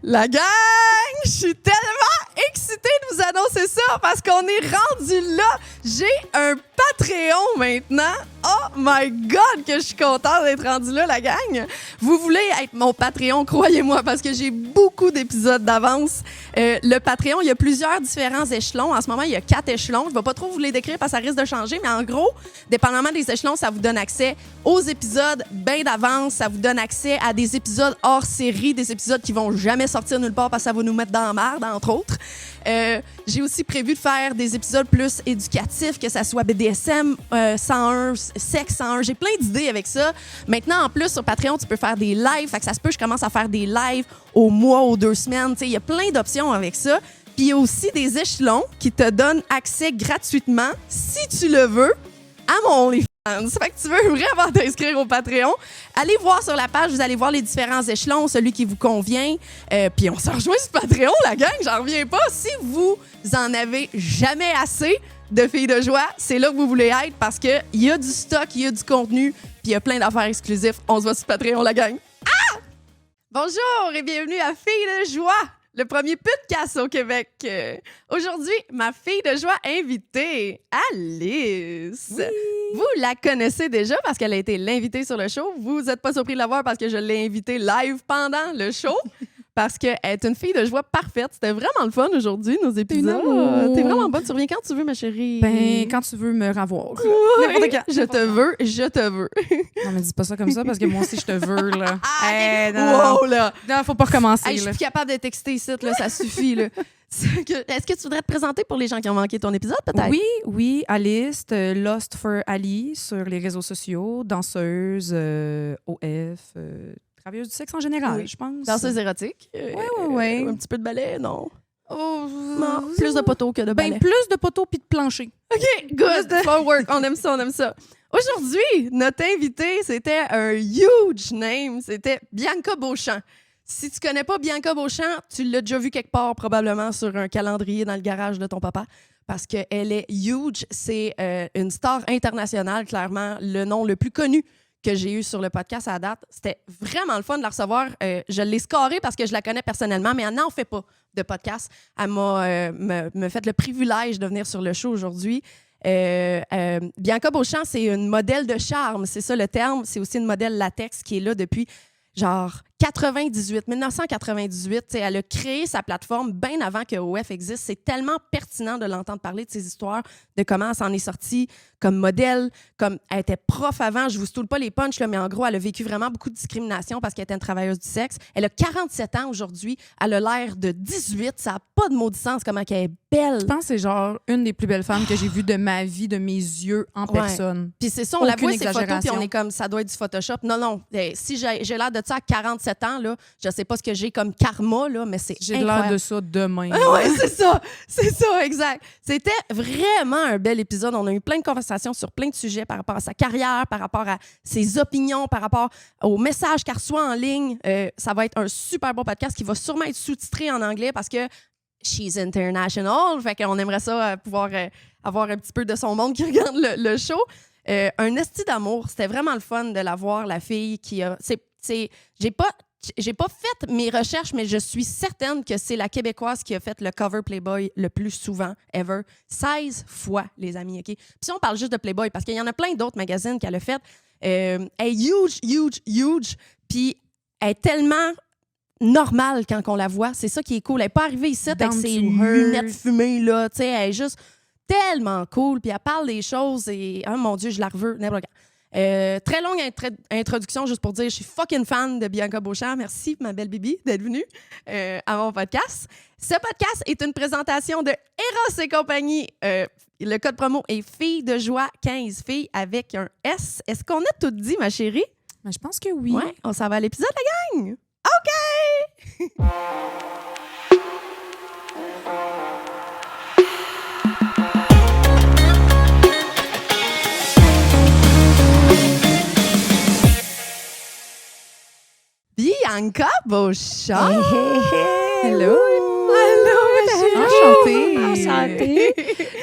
La gang! Je suis tellement excitée de vous annoncer ça parce qu'on est rendu là. J'ai un Patreon maintenant. Oh my God, que je suis contente d'être rendue là, la gang. Vous voulez être mon Patreon, croyez-moi, parce que j'ai beaucoup d'épisodes d'avance. Le Patreon, il y a plusieurs différents échelons. En ce moment, il y a 4 échelons. Je ne vais pas trop vous les décrire parce que ça risque de changer, mais en gros, dépendamment des échelons, ça vous donne accès aux épisodes bien d'avance. Ça vous donne accès à des épisodes hors série, des épisodes qui vont jamais sortir nulle part parce que ça va nous mettre dans la merde, entre autres. J'ai aussi prévu de faire des épisodes plus éducatifs, que ça soit BDSM 101, sexe 101. J'ai plein d'idées avec ça. Maintenant, en plus, sur Patreon, tu peux faire des lives. Fait que ça se peut, je commence à faire des lives au mois, aux 2 semaines. Il y a plein d'options avec ça. Puis il y a aussi des échelons qui te donnent accès gratuitement, si tu le veux, à mon OnlyFans. Fait que tu veux vraiment t'inscrire au Patreon, allez voir sur la page, vous allez voir les différents échelons, celui qui vous convient. Puis on s'en rejoint sur Patreon, la gang, j'en reviens pas. Si vous en avez jamais assez de filles de joie, c'est là que vous voulez être parce qu'il y a du stock, il y a du contenu, puis il y a plein d'affaires exclusives. On se voit sur Patreon, la gang. Ah! Bonjour et bienvenue à Filles de joie, le premier podcast au Québec. Aujourd'hui, ma fille de joie invitée, Alice. Oui. Vous la connaissez déjà parce qu'elle a été l'invitée sur le show. Vous n'êtes pas surpris de la voir parce que je l'ai invitée live pendant le show. Parce qu'elle est une fille de joie parfaite. C'était vraiment le fun aujourd'hui, nos épisodes. T'es vraiment bonne. Tu reviens quand tu veux, ma chérie. Ben, quand tu veux me revoir. N'importe quand. Je te veux. Non, mais dis pas ça comme ça parce que moi aussi, je te veux, là. Wow, là. Non, faut pas recommencer, Hey, je suis plus capable de texter ici, là. Ça suffit, là. Est-ce que tu voudrais te présenter pour les gens qui ont manqué ton épisode, peut-être? Oui, Alice, Lost for Ali sur les réseaux sociaux, danseuse, OF, travailleuse du sexe en général, Oui. je pense. Danseuse érotique. Ouais. Un petit peu de ballet, non? Oh, Non, plus de poteaux que de ballet. Ben, plus de poteaux puis de plancher. OK, good. Floor work. On aime ça, on aime ça. Aujourd'hui, notre invité, c'était un huge name. C'était Bianca Beauchamp. Si tu connais pas Bianca Beauchamp, tu l'as déjà vu quelque part, probablement sur un calendrier dans le garage de ton papa, parce qu'elle est huge. C'est une star internationale, clairement, le nom le plus connu que j'ai eu sur le podcast à la date. C'était vraiment le fun de la recevoir. Je l'ai scorée parce que je la connais personnellement, mais elle n'en fait pas de podcast. Elle m'a me fait le privilège de venir sur le show aujourd'hui. Bianca Beauchamp, c'est une modèle de charme, c'est ça le terme. C'est aussi une modèle latex qui est là depuis genre 1998. Elle a créé sa plateforme bien avant que OF existe. C'est tellement pertinent de l'entendre parler de ses histoires, de comment elle s'en est sortie comme modèle, comme elle était prof avant. Je vous stoule pas les punchs, là, mais en gros, elle a vécu vraiment beaucoup de discrimination parce qu'elle était une travailleuse du sexe. Elle a 47 ans aujourd'hui. Elle a l'air de 18. Ça n'a pas de maudit sens comment elle est belle. Je pense que c'est genre une des plus belles femmes que j'ai vues de ma vie, de mes yeux, en personne. Puis c'est ça, on la voit Aucune ces photos, puis exagération. on est comme, ça doit être du Photoshop. Non. Si j'ai l'air de ça à 47 ans, là, je sais pas ce que j'ai comme karma, là, mais c'est J'ai incroyable. l'air de ça demain. Ah ouais, c'est ça, exact. C'était vraiment un bel épisode. On a eu plein de conversations sur plein de sujets par rapport à sa carrière, par rapport à ses opinions, par rapport aux messages qu'elle reçoit en ligne. Ça va être un super bon podcast qui va sûrement être sous-titré en anglais parce que she's international. Fait qu'on aimerait ça pouvoir avoir un petit peu de son monde qui regarde le show. Un esti d'amour. C'était vraiment le fun de la voir, la fille qui a... J'ai pas fait mes recherches, mais je suis certaine que c'est la Québécoise qui a fait le cover Playboy le plus souvent, ever. 16 fois, les amis, OK? Puis si on parle juste de Playboy, parce qu'il y en a plein d'autres magazines qu'elle a fait, elle est huge, puis elle est tellement normale quand on la voit. C'est ça qui est cool. Elle n'est pas arrivée ici avec Down ses to lunettes earth. fumées, là. Tu sais, elle est juste tellement cool, puis elle parle des choses et... Oh mon Dieu, je la reveux, n'importe quand. Très longue introduction, juste pour dire je suis fucking fan de Bianca Beauchamp. Merci, ma belle Bibi, d'être venue à mon podcast. Ce podcast est une présentation de Eros et compagnie. Le code promo est Filles de joie 15, filles avec un S. Est-ce qu'on a tout dit, ma chérie? Mais je pense que oui. Ouais, on s'en va à l'épisode, la gang! OK! Bianca Beauchamp! Hey. Hello! Allô, ma chérie! Enchantée. Enchantée.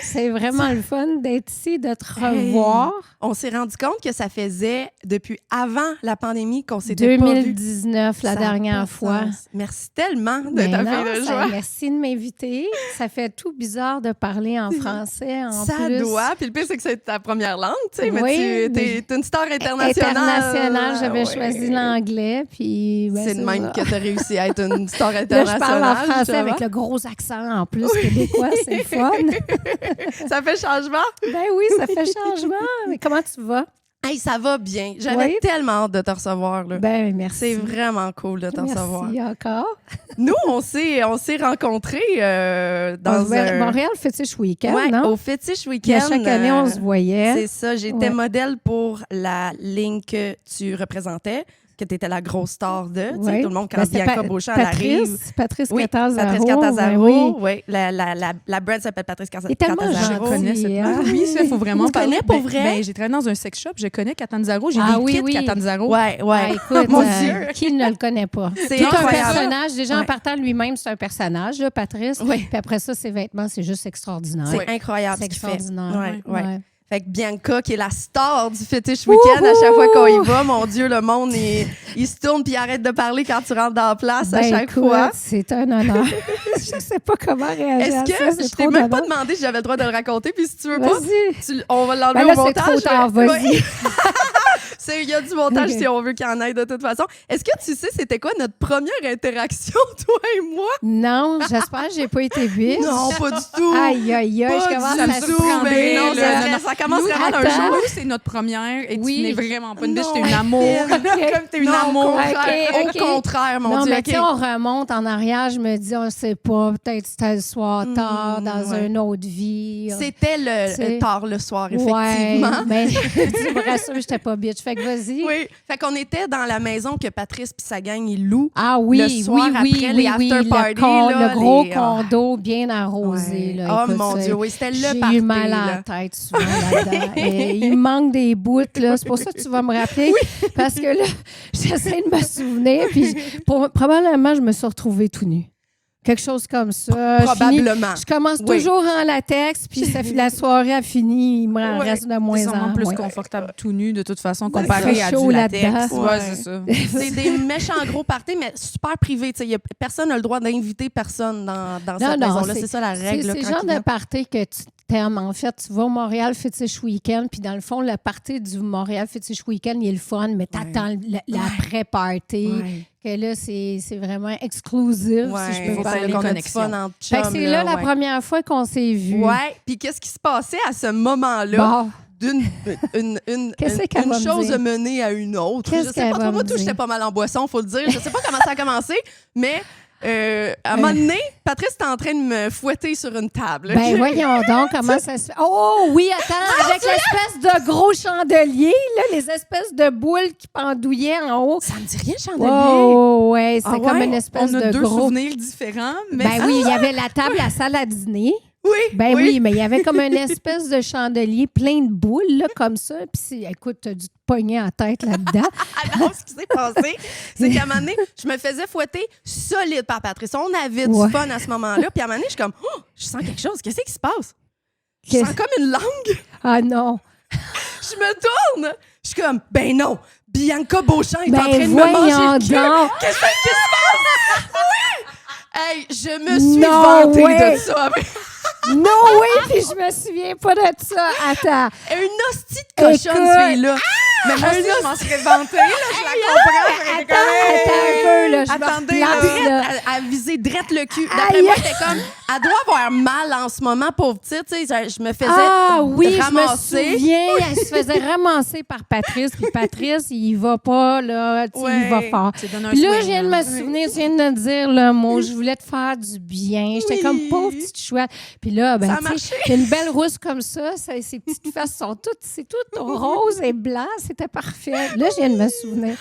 C'est vraiment le fun d'être ici, de te revoir. On s'est rendu compte que ça faisait depuis avant la pandémie qu'on s'était pas vu. 2019, la Ça a dernière pas de fois. sens. Merci tellement de Mais ta non, fille de joie. merci de m'inviter. Ça fait tout bizarre de parler en français. En Ça plus. doit. Puis le pire, c'est que c'est ta première langue, tu sais, Oui, mais t'es une star internationale. International, j'avais Ouais. choisi l'anglais. Puis, ben, C'est de même ça. que tu as réussi à être une star Là, internationale. je parle en français justement. avec le gros accent en plus québécois, c'est le fun. Ça fait changement. Ben oui, ça fait changement. Mais comment tu vas? Hey, ça va bien. J'avais Oui. tellement hâte de te recevoir. Là. Ben merci. C'est vraiment cool de te recevoir. Merci encore. Nous, on s'est rencontrés dans un... Montréal Fétiche Week-end, Ouais, non? au Fétiche Puis Week-end. à chaque année, on se voyait. C'est ça. J'étais Ouais. modèle pour la ligne que tu représentais, que tu étais la grosse star de. Tu sais, Ouais. tout le monde, quand Ben, c'était Bianca Beauchamp elle arrive. Patrice Oui, Catanzaro. Patrice Catanzaro. Ben oui. Oui, la brand s'appelle Patrice Il est tellement Catanzaro. Je connais cette hein? marque. Oui, ça, il faut vraiment Tu parler. connais pour vrai? Ben, j'ai travaillé dans un sex shop, je connais Catanzaro, j'ai Ah des oui, kits oui. Catanzaro. Ouais, Ah, ouais. écoute, Mon Dieu. qui ne le connaît pas? C'est Tout un incroyable. personnage. Déjà, en Ouais. partant lui-même, c'est un personnage, là, Patrice. Oui. Puis après ça, ses vêtements, c'est juste extraordinaire. C'est incroyable C'est ce qu'il fait. extraordinaire. Ouais, ouais. Ouais. Fait que Bianca, qui est la star du Fétiche Week-end, à chaque fois qu'on y va, mon Dieu, le monde, il se tourne puis il arrête de parler quand tu rentres dans la place à Ben, chaque écoute, fois. C'est un honneur. Je sais pas comment réagir Est-ce à que ça. C'est je t'ai trop même pas d'honneur. demandé si j'avais le droit de le raconter, puis si tu veux pas, Vas-y. on va l'enlever Ben là, au c'est montage. trop tard. Vas-y. Ouais. Il y a du montage Ok. si on veut qu'il y en ait de toute façon. Est-ce que tu sais c'était quoi notre première interaction, toi et moi? Non, j'espère que j'ai pas été biche. Non, pas du tout. Aïe, aïe, aïe, Pas je commence du à tout, se prendre. mais non, là. ça commence Nous, vraiment d'un attends. jour. Nous, c'est notre première et Oui. tu n'es vraiment pas une biche, Non, t'es une amour. Comme t'es une Non, amour. ok, ok. Au contraire, mon Non, Dieu. mais ok. tu sais, on remonte en arrière, je me dis, on sait pas, peut-être c'était le soir tard, dans ouais. une autre vie. C'était C'est- tard le soir, Ouais, effectivement. mais tu me rassures, j'étais pas bitch. Fait que vas-y. Oui. Fait qu'on était dans la maison que Patrice puis sa gang, ils louent. Ah oui, Le soir oui, après oui, les oui, after parties, là, le gros les- condo bien arrosé. Ouais. Là, Oh écoute, mon c'est- Dieu, oui, c'était le J'ai party. eu mal à là. la tête souvent là-dedans. Et il me manque des bouts, là. C'est pour ça que tu vas me rappeler. Parce que là, j'essaie de me souvenir. Puis probablement, je me suis retrouvée tout nue. Quelque chose comme ça. Probablement. Je commence Oui. toujours en latex, puis la soirée a fini, il me Ouais. reste de C'est moins sûrement en plus moins. confortable tout nu, de toute façon, Ça comparé fait à chaud du latex. là-dedans. Ouais, Ouais. c'est ça. C'est des méchants gros parties, mais super privés. Tu sais, personne n'a le droit d'inviter personne dans cette maison-là. C'est ça la règle. C'est là, le quand genre ils de viennent. party que tu t'aimes. En fait, tu vas au Montréal Fétiche Week-end, puis dans le fond, le party du Montréal Fétiche Week-end, il est le fun, mais t'attends l'après-party, Ouais. que là, c'est vraiment exclusif, Ouais, si je peux faut parler. faire les qu'on a du connexions. fun entre Fait que chums, c'est là la ouais. première fois qu'on s'est vus. Ouais, puis qu'est-ce qui se passait à ce moment-là? Bon, Qu'est-ce qu'elle va me chose dire? menée à une autre. Qu'est-ce Je sais qu'elle pas va trop. Moi, me tout, dire? j'étais pas mal en boisson, faut le dire. Je sais pas comment ça a commencé, mais à un moment donné, Patrice était en train de me fouetter sur une table. ben ok? voyons donc comment ça se fait. Oh oui, attends, avec l'espèce de gros chandelier, là, les espèces de boules qui pendouillaient en haut. Ça me dit rien, chandelier. Oh, ouais, c'était Ah comme ouais? une espèce On a de deux gros. souvenirs différents, mais Ben oui, il y avait la table, la salle à dîner. Oui, Ben oui, mais il y avait comme une espèce de chandelier plein de boules, là, comme ça. Puis, écoute, t'as dû te pogner en tête là-dedans. Alors, ce qui s'est passé, c'est qu'à un moment donné, je me faisais fouetter solide par Patrice. On avait du Ouais. fun à ce moment-là. Puis à un moment donné, je suis comme, oh, je sens quelque chose. Qu'est-ce qui se passe? Je Qu'est-ce- sens comme une langue. Ah non. Je me tourne. Je suis comme, ben non, Bianca Beauchamp est en train Ben de me manger voyons le cul. donc. Qu'est-ce qui se passe? Oui! Hey, je me suis No vantée way. de ça. Non, oui, puis je me souviens pas de ça. Attends. Une hostie de cochonne, Écoute. ce fille-là. Mais moi aussi, je m'en serais vantée, là, je la comprends. Attends un peu, là. Je Attendez, me là, replace, là. à viser drette le cul. D'après moi, j'étais comme, elle doit avoir mal en ce moment, pauvre petite. Tu sais, je me faisais Ah oui, je me ramasser. souviens. Elle se faisait ramasser par Patrice. Puis Patrice, il va pas, là. Tu sais, il va Ouais. fort. c'est donné un Puis là, swing, je viens de me souvenir, tu viens de me dire le mot. Je voulais te faire du bien. J'étais Oui. comme pauvre petite chouette. Puis là, ben, Ça a tu sais, marché. t'as une belle rousse comme ça. Ses petites fesses sont toutes, c'est tout rose et blanc. C'est c'était parfait. Là, je viens de me souvenir.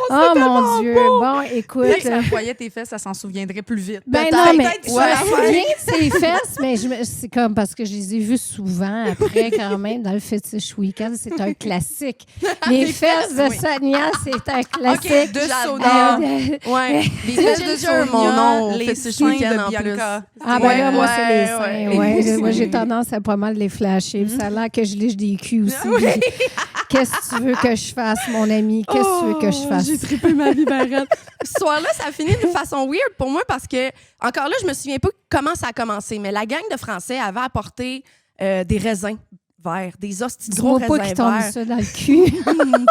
c'était mon Dieu. beau. Bon, écoute. Peut-être que ça voyait tes fesses, ça s'en souviendrait plus vite. Ben Peut-être. non, mais Peut-être, je ouais. me souviens de ses fesses, mais c'est comme parce que je les ai vues souvent après, quand même, dans le Fétiche Week-end. C'est un classique. Les fesses de oui. Sonia, c'est un classique. OK, de J'adore. Sonia. Ouais. Les C'est fesses de Ginger, Sonia, mon nom. les Fétiche seins Week-end, en de Bianca. Ah, ben là, moi, c'est les Ouais, seins. ouais. Ouais. Moi, j'ai tendance à pas mal les flasher. Puis ça a l'air que je liche des culs aussi. Qu'est-ce que tu veux que je fasse, mon ami? Qu'est-ce que tu veux que je fasse? J'ai trippé ma vie, Barrette. Ce soir-là, ça a fini d'une façon weird pour moi parce que, encore là, je me souviens pas comment ça a commencé, mais la gang de Français avait apporté des raisins verts, des hosties de gros Dis-moi raisins pas qu'ils t'ont mis verts. ça dans le cul.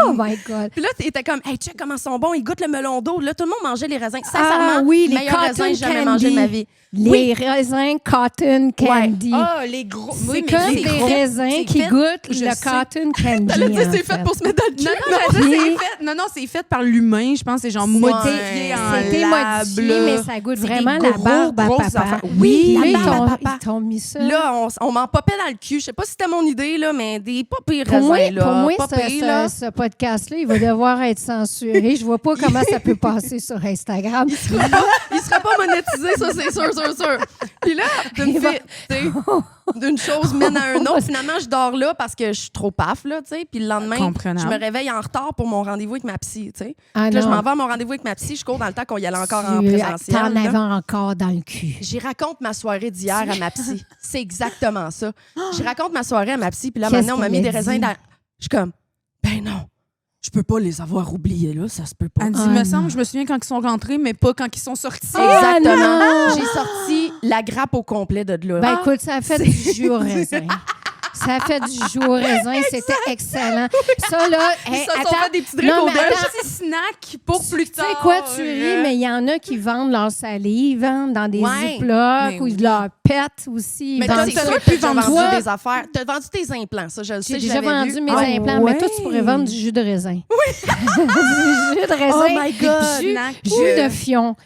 Oh my God. Puis là, t'étais comme, hey, check comment ils sont bons, ils goûtent le melon d'eau. Là, tout le monde mangeait les raisins. Sincèrement, oui, les meilleurs raisins que j'ai jamais cotton mangé de ma candy. vie. Les raisins cotton candy. Ah, les gros. C'est comme des raisins qui goûtent je le sais. cotton candy. T'allais dire, en c'est fait pour se mettre dans le cul. Non, c'est fait par l'humain. Je pense que c'est genre modifié en C'était lab. modifié, là. mais ça goûte C'est vraiment des la barbe à grosses papa. affaires. Oui, la là, barbe à papa. ils t'ont mis ça. Là, on m'en popait dans le cul. Je sais pas si c'était mon idée, là, mais des pas pires Pour moi, raisins, là. pour moi, Pas pires, là. ce podcast-là, il va devoir être censuré. Je vois pas comment ça peut passer sur Instagram. Il serait pas monétisé, ça, c'est sûr. Puis là, d'une chose mène à un autre. Finalement, je dors là parce que je suis trop paf, là, tu sais. Puis le lendemain, Comprenable. je me réveille en retard pour mon rendez-vous avec ma psy, tu sais. Ah Puis là, je non. m'en vais à mon rendez-vous avec ma psy. Je cours dans le temps qu'on y allait encore en T'en présentiel. avais là. encore dans le cul. J'y raconte ma soirée d'hier à ma psy. C'est exactement ça. J'y raconte ma soirée à ma psy. Puis là, Qu'est-ce maintenant, on m'a mis qu'elle des a raisins dit? dans... Je suis comme, ben non, je peux pas les avoir oubliés, là. Ça se peut pas. Elle dit, Ah, me non. semble, je me souviens quand ils sont rentrés, mais pas quand ils sont sortis. Ah, Exactement. non! J'ai sorti la grappe au complet de là. Ben écoute, ça a fait du jus au raisin. Ça a fait du jus au raisin. C'était excellent. Ça, là... Ils hey, se sont attends. fait des petits drinks Non, au mais beurre. attends. Un petit snack pour plus Tu tard. sais quoi, tu ris, mais il y en a qui vendent leur salive dans des Ouais. ziplocs Mais ou oui. leur pet aussi. Mais Ils toi, vendent c'est ça. sûr que tu as Toi- vendu des affaires. Tu as vendu tes implants, ça, je le sais. J'ai je déjà l'avais vendu vu. mes Ah, implants, mais toi, tu ouais. pourrais vendre du jus de raisin. Oui! du jus de raisin. Oh my God! Jus, Snack. jus de fion.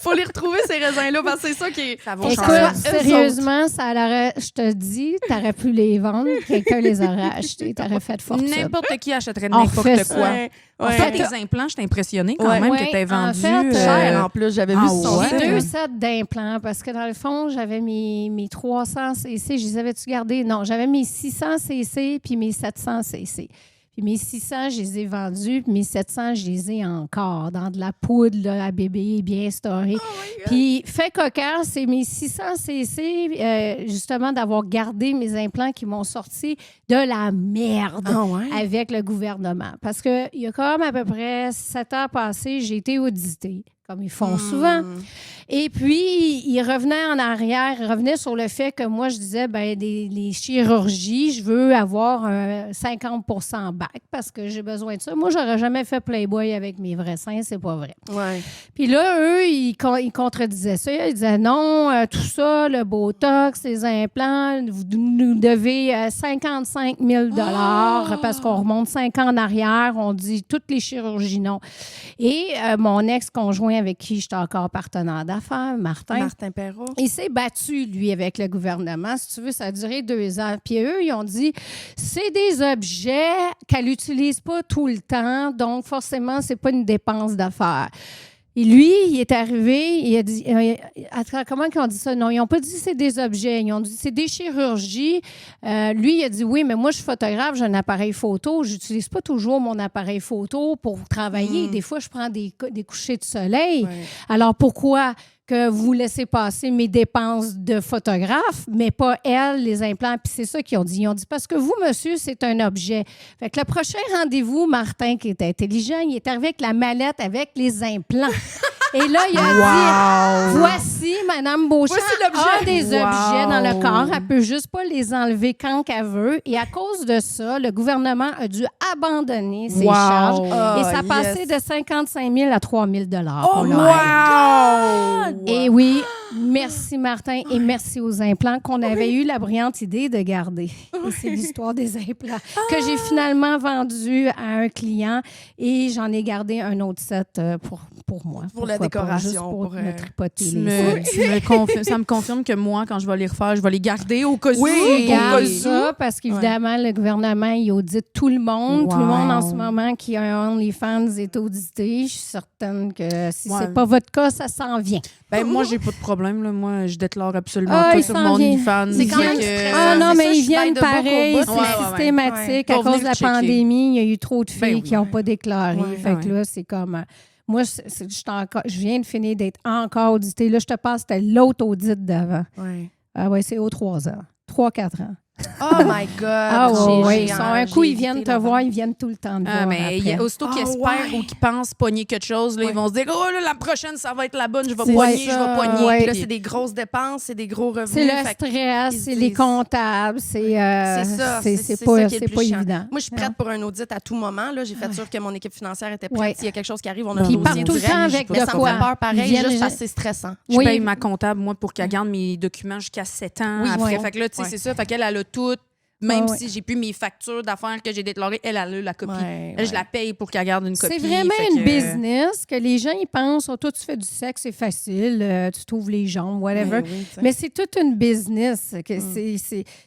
Faut les retrouver, ces raisins-là, parce que c'est ça qui est... Ça va Faut que ça Écoute, soit eux sérieusement, ça aurait, je te dis, t'aurais pu les vendre. Quelqu'un les aurait achetés. T'aurais fait fortune. N'importe qui achèterait On n'importe refait quoi. ça. Ouais. En Ouais. fait, tes implants, je t'ai impressionnée quand Ouais. même Ouais, que t'aies en vendu. fait, Cher, en plus, j'avais vu Ah, sur son ouais. site. J'ai 2 sets d'implants parce que dans le fond, j'avais mes 300 cc. Je les avais-tu gardés? Non, j'avais mes 600 cc puis mes 700 cc. Puis mes 600, je les ai vendus, puis mes 700, je les ai encore dans de la poudre là, à bébé bien storée. Puis fait cocasse, c'est mes 600 cc, justement, d'avoir gardé mes implants qui m'ont sorti de la merde Ah ouais? avec le gouvernement. Parce qu'il y a comme à peu près 7 ans passés, j'ai été auditée, comme ils font souvent. Et puis, ils revenaient en arrière, ils revenaient sur le fait que moi, je disais, ben les chirurgies, je veux avoir un 50 bac parce que j'ai besoin de ça. Moi, j'aurais jamais fait Playboy avec mes vrais seins, c'est pas vrai. Ouais. Puis là, eux, ils contredisaient ça. Ils disaient non, tout ça, le Botox, les implants, vous nous devez 55 000 parce qu'on remonte 5 ans en arrière. On dit toutes les chirurgies non. Et mon ex-conjoint avec qui j'étais encore partenaire d'affaires, Martin, Perrault. il s'est battu, lui, avec le gouvernement. Si tu veux, ça a duré 2 ans. Puis eux, ils ont dit, c'est des objets qu'elle n'utilise pas tout le temps, donc forcément, c'est pas une dépense d'affaires. Et lui, il est arrivé, il a dit, attends, comment ils ont dit ça? Non, ils n'ont pas dit c'est des objets, ils ont dit c'est des chirurgies. Lui, il a dit oui, mais moi, je suis photographe, j'ai un appareil photo, j'utilise pas toujours mon appareil photo pour travailler. Des fois, je prends des couchers de soleil. Ouais. Alors, pourquoi que vous laissez passer mes dépenses de photographe, mais pas elle, les implants? Puis c'est ça qu'ils ont dit. Ils ont dit, parce que vous, monsieur, c'est un objet. Fait que le prochain rendez-vous, Martin, qui est intelligent, il est arrivé avec la mallette avec les implants. Et là, il a dit, voici, Madame Beauchamp Voici l'objet. a des Wow. objets dans le corps. Elle peut juste pas les enlever quand qu'elle veut. Et à cause de ça, le gouvernement a dû abandonner ses Wow. charges. Oh, Et ça a yes. passé de 55 000 à 3 000 Oh, pour le rêve. wow! Et oui, Merci, Martin, et merci aux implants qu'on avait eu la brillante idée de garder. Et c'est l'histoire des implants que j'ai finalement vendu à un client et j'en ai gardé un autre set pour moi. Pour la Pourquoi pas, juste décoration, pour pour, me tripoter Tu les me, fesses. tu me confirmes- ça me confirme que moi, quand je vais les refaire, je vais les garder au cas où. Oui, au cas Regarde où. ça, parce qu'évidemment, le gouvernement, il audite tout le monde. Wow. Tout le monde, en ce moment, qui a un OnlyFans est audité. Je suis certaine que si Ouais. c'est pas votre cas, ça s'en vient. Ben, moi, j'ai pas de problème. Là. Moi, je déclare absolument Ah, tout il sur s'en mon vient. OnlyFans. C'est quand même Fait que- stressant. Ah non, c'est mais ça, ils je viennent by the book au pareil. bout. C'est Ouais, ouais, ouais. systématique. Ouais. À Faut cause de venir la checker. pandémie, il y a eu trop de filles Ben oui. qui n'ont pas déclaré. Ouais. Fait que là, c'est comme... moi, je viens de finir d'être encore auditée. Là, je te passe, c'était l'autre audit d'avant. Ouais. Ah ouais, c'est aux 3 ans. 3-4 ans. Oh my God! Ah J'ai- ouais, j'ai- ils sont un j'ai coup, ils évité viennent te l'avant. voir, ils viennent tout le temps te Ah, voir mais après. aussitôt qu'ils Ah, espèrent ouais. ou qu'ils pensent pogner quelque chose, là, Ouais. ils vont se dire « Oh, là, la prochaine, ça va être la bonne. Je vais C'est pogner, ça. je vais pogner. Ouais. Puis là, Puis- c'est des grosses dépenses, c'est des gros revenus. C'est le fait que- stress, ils c'est les disent- comptables, c'est ça, c'est ça pas, qui est le c'est plus pas chiant. évident. Moi, je suis prête pour un audit à tout moment. Là. J'ai fait sûr que mon équipe financière était prête. Ouais. S'il y a quelque chose qui arrive, on a Puis le ils dossier partent tout le direct. temps avec Mais de ça me quoi. fait peur Ils pareil, viennent juste juste- parce que c'est stressant. Je Oui. paye ma comptable, moi, pour qu'elle garde mes documents jusqu'à 7 ans Oui, après. ouais. Fait que là, tu sais, Ouais. c'est ça. Fait qu'elle, elle a tout. Même Ouais, si j'ai plus mes factures d'affaires que j'ai déclarées, elle a la copie. Ouais, Elle, je ouais. la paye pour qu'elle garde une copie. C'est vraiment Fait une que- business que les gens ils pensent, oh, toi tu fais du sexe, c'est facile, tu t'ouvres les jambes, whatever. Oui, tu sais. Mais c'est toute une business. Que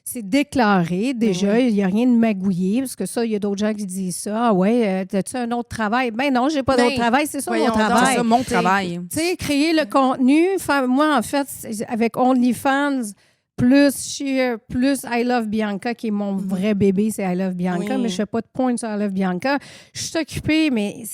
c'est déclaré déjà. Oui. Il n'y a rien de magouillé. Parce que ça, il y a d'autres gens qui disent ça. Ah ouais, as-tu un autre travail? Ben non, j'ai pas Ben, d'autre travail. C'est ça mon voyons donc. travail. C'est ça, mon travail. Tu sais, créer le contenu. Moi, en fait, avec OnlyFans, plus Sheer, plus I Love Bianca, qui est mon vrai bébé, c'est I Love Bianca, Oui. mais je fais pas de point sur I Love Bianca. Je suis occupée, mais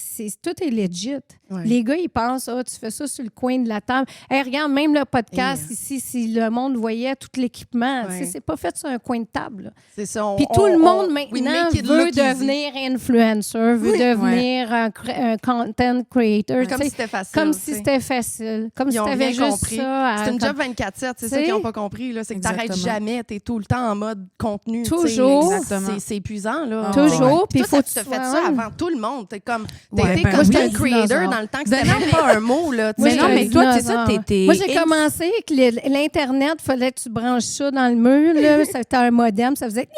tout est legit. Ouais. Les gars, ils pensent, tu fais ça sur le coin de la table. Hey, regarde, même le podcast ici, si le monde voyait tout l'équipement, tu sais, Ouais. c'est pas fait sur un coin de table. C'est ça. Puis tout le monde we maintenant make it veut look easy. devenir influencer, veut Oui. devenir un content creator. Comme tu si sais, c'était facile. comme tu si sais. c'était facile. Comme si Ils ont tu avais rien juste compris. ça. à- C'est une comme- job 24/7, c'est ça T'sais? qu'ils n'ont pas compris. Là. C'est que tu n'arrêtes Exactement. jamais, tu es tout le temps en mode contenu. tu sais. Toujours. Exactement. C'est épuisant. Là. Toujours. Puis Toi, faut tu que te tu fait sois- ça avant tout le monde. T'es comme, Ouais, été ben content oui. creator Dinosaure. dans le temps que Ben c'était non, même pas un mot. Là, tu Moi, sais. Mais non, mais toi, c'est ça, dinosaure. t'es. Moi, j'ai commencé avec l'Internet. Il fallait que tu branches ça dans le mur. Là. C'était un modem. Ça faisait...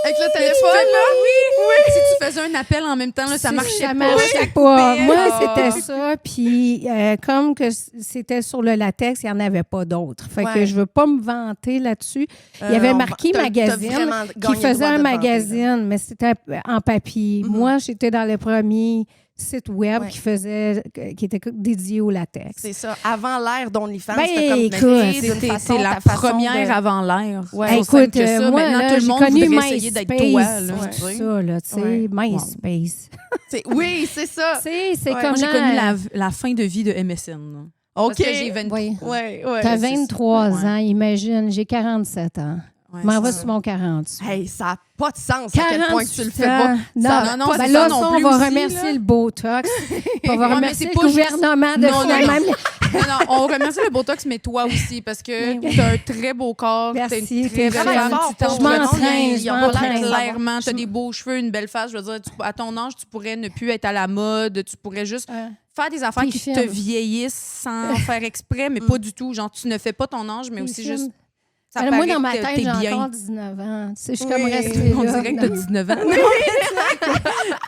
Avec le téléphone, là. Si tu faisais un appel en même temps, là, ça marchait Ça pas. marchait pas. Moi, Ah. c'était ça. Puis, comme que c'était sur le latex, il n'y en avait pas d'autres. Fait que Ouais. je veux pas me vanter là-dessus. Il y avait marqué magazine qui faisait un magazine, mais c'était en papier. Moi, j'étais dans le premier site web Ouais. qui était dédié au latex. C'est ça. Avant l'ère d'OnlyFans, Ben, c'était comme écoute, d'une façon, C'est la ta façon première de- avant l'ère. Ouais. C'est aussi simple Écoute, que ça. moi, Maintenant, là, tout le j'ai monde connu voudrait essayer d'être toi. MySpace, Là, ouais, tu sais. ça, là, tu sais, Ouais. MySpace. Oui, c'est ça. Tu sais, c'est Ouais. comme Moi, j'ai connu la fin de vie de MSN. là. OK. Parce que j'ai 23. Oui. Ouais. T'as c'est ça. 23 Ouais. ans, imagine, j'ai 47 ans. Ouais, Je m'en c'est vais ça. sur mon 48. Hey, ça n'a pas de sens à quel point que tu le fais 48 pas. ans. Ça Non, a non, pas c'est ben de là, ça ça, non on plus va aussi, remercier là. le Botox. On va Ouais, mais remercier c'est le pas juste- gouvernement de Non, non, finalement... non. Non, on remercie le Botox, mais toi aussi, parce que t'as un très beau corps, t'as Merci, une t'es très belle vraiment femme, fort tu pour- t'entretiens, Je m'entraîne, ils ont je pas m'entraîne. l'air clairement, t'as des beaux cheveux, une belle face. Je veux dire, à ton âge, tu pourrais ne plus être à la mode, tu pourrais juste faire des affaires Puis qui film. te vieillissent sans faire exprès, mais pas du tout. Genre, tu ne fais pas ton âge, mais aussi juste... Ça Alors, moi, paraît dans ma que tête, t'es j'ai bien. encore 19 ans. Tu sais, je suis Oui. comme restée On là. dirait que t'as 19 ans.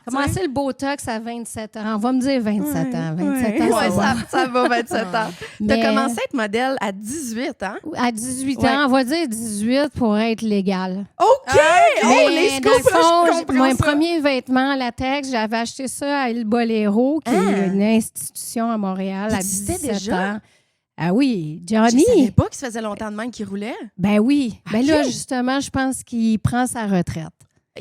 Commencé le Botox à 27 ans. On va me dire 27 ans. 27 ans, Ouais, c'est bon. ça va, 27 ans. T'as Mais- commencé à être modèle à 18 ans. À 18 Ouais. ans, on va dire 18 pour être légal. OK! Oh, les Mais dans le scoops, là, je fond, comprends mon ça. premier vêtement en latex, j'avais acheté ça à Il Boléro, qui est une institution à Montréal Il à existait 17 déjà? ans. Ah oui, Je Johnny. savais pas que ça faisait longtemps de même qu'il roulait. Ben oui. Ben là, OK. justement, je pense qu'il prend sa retraite.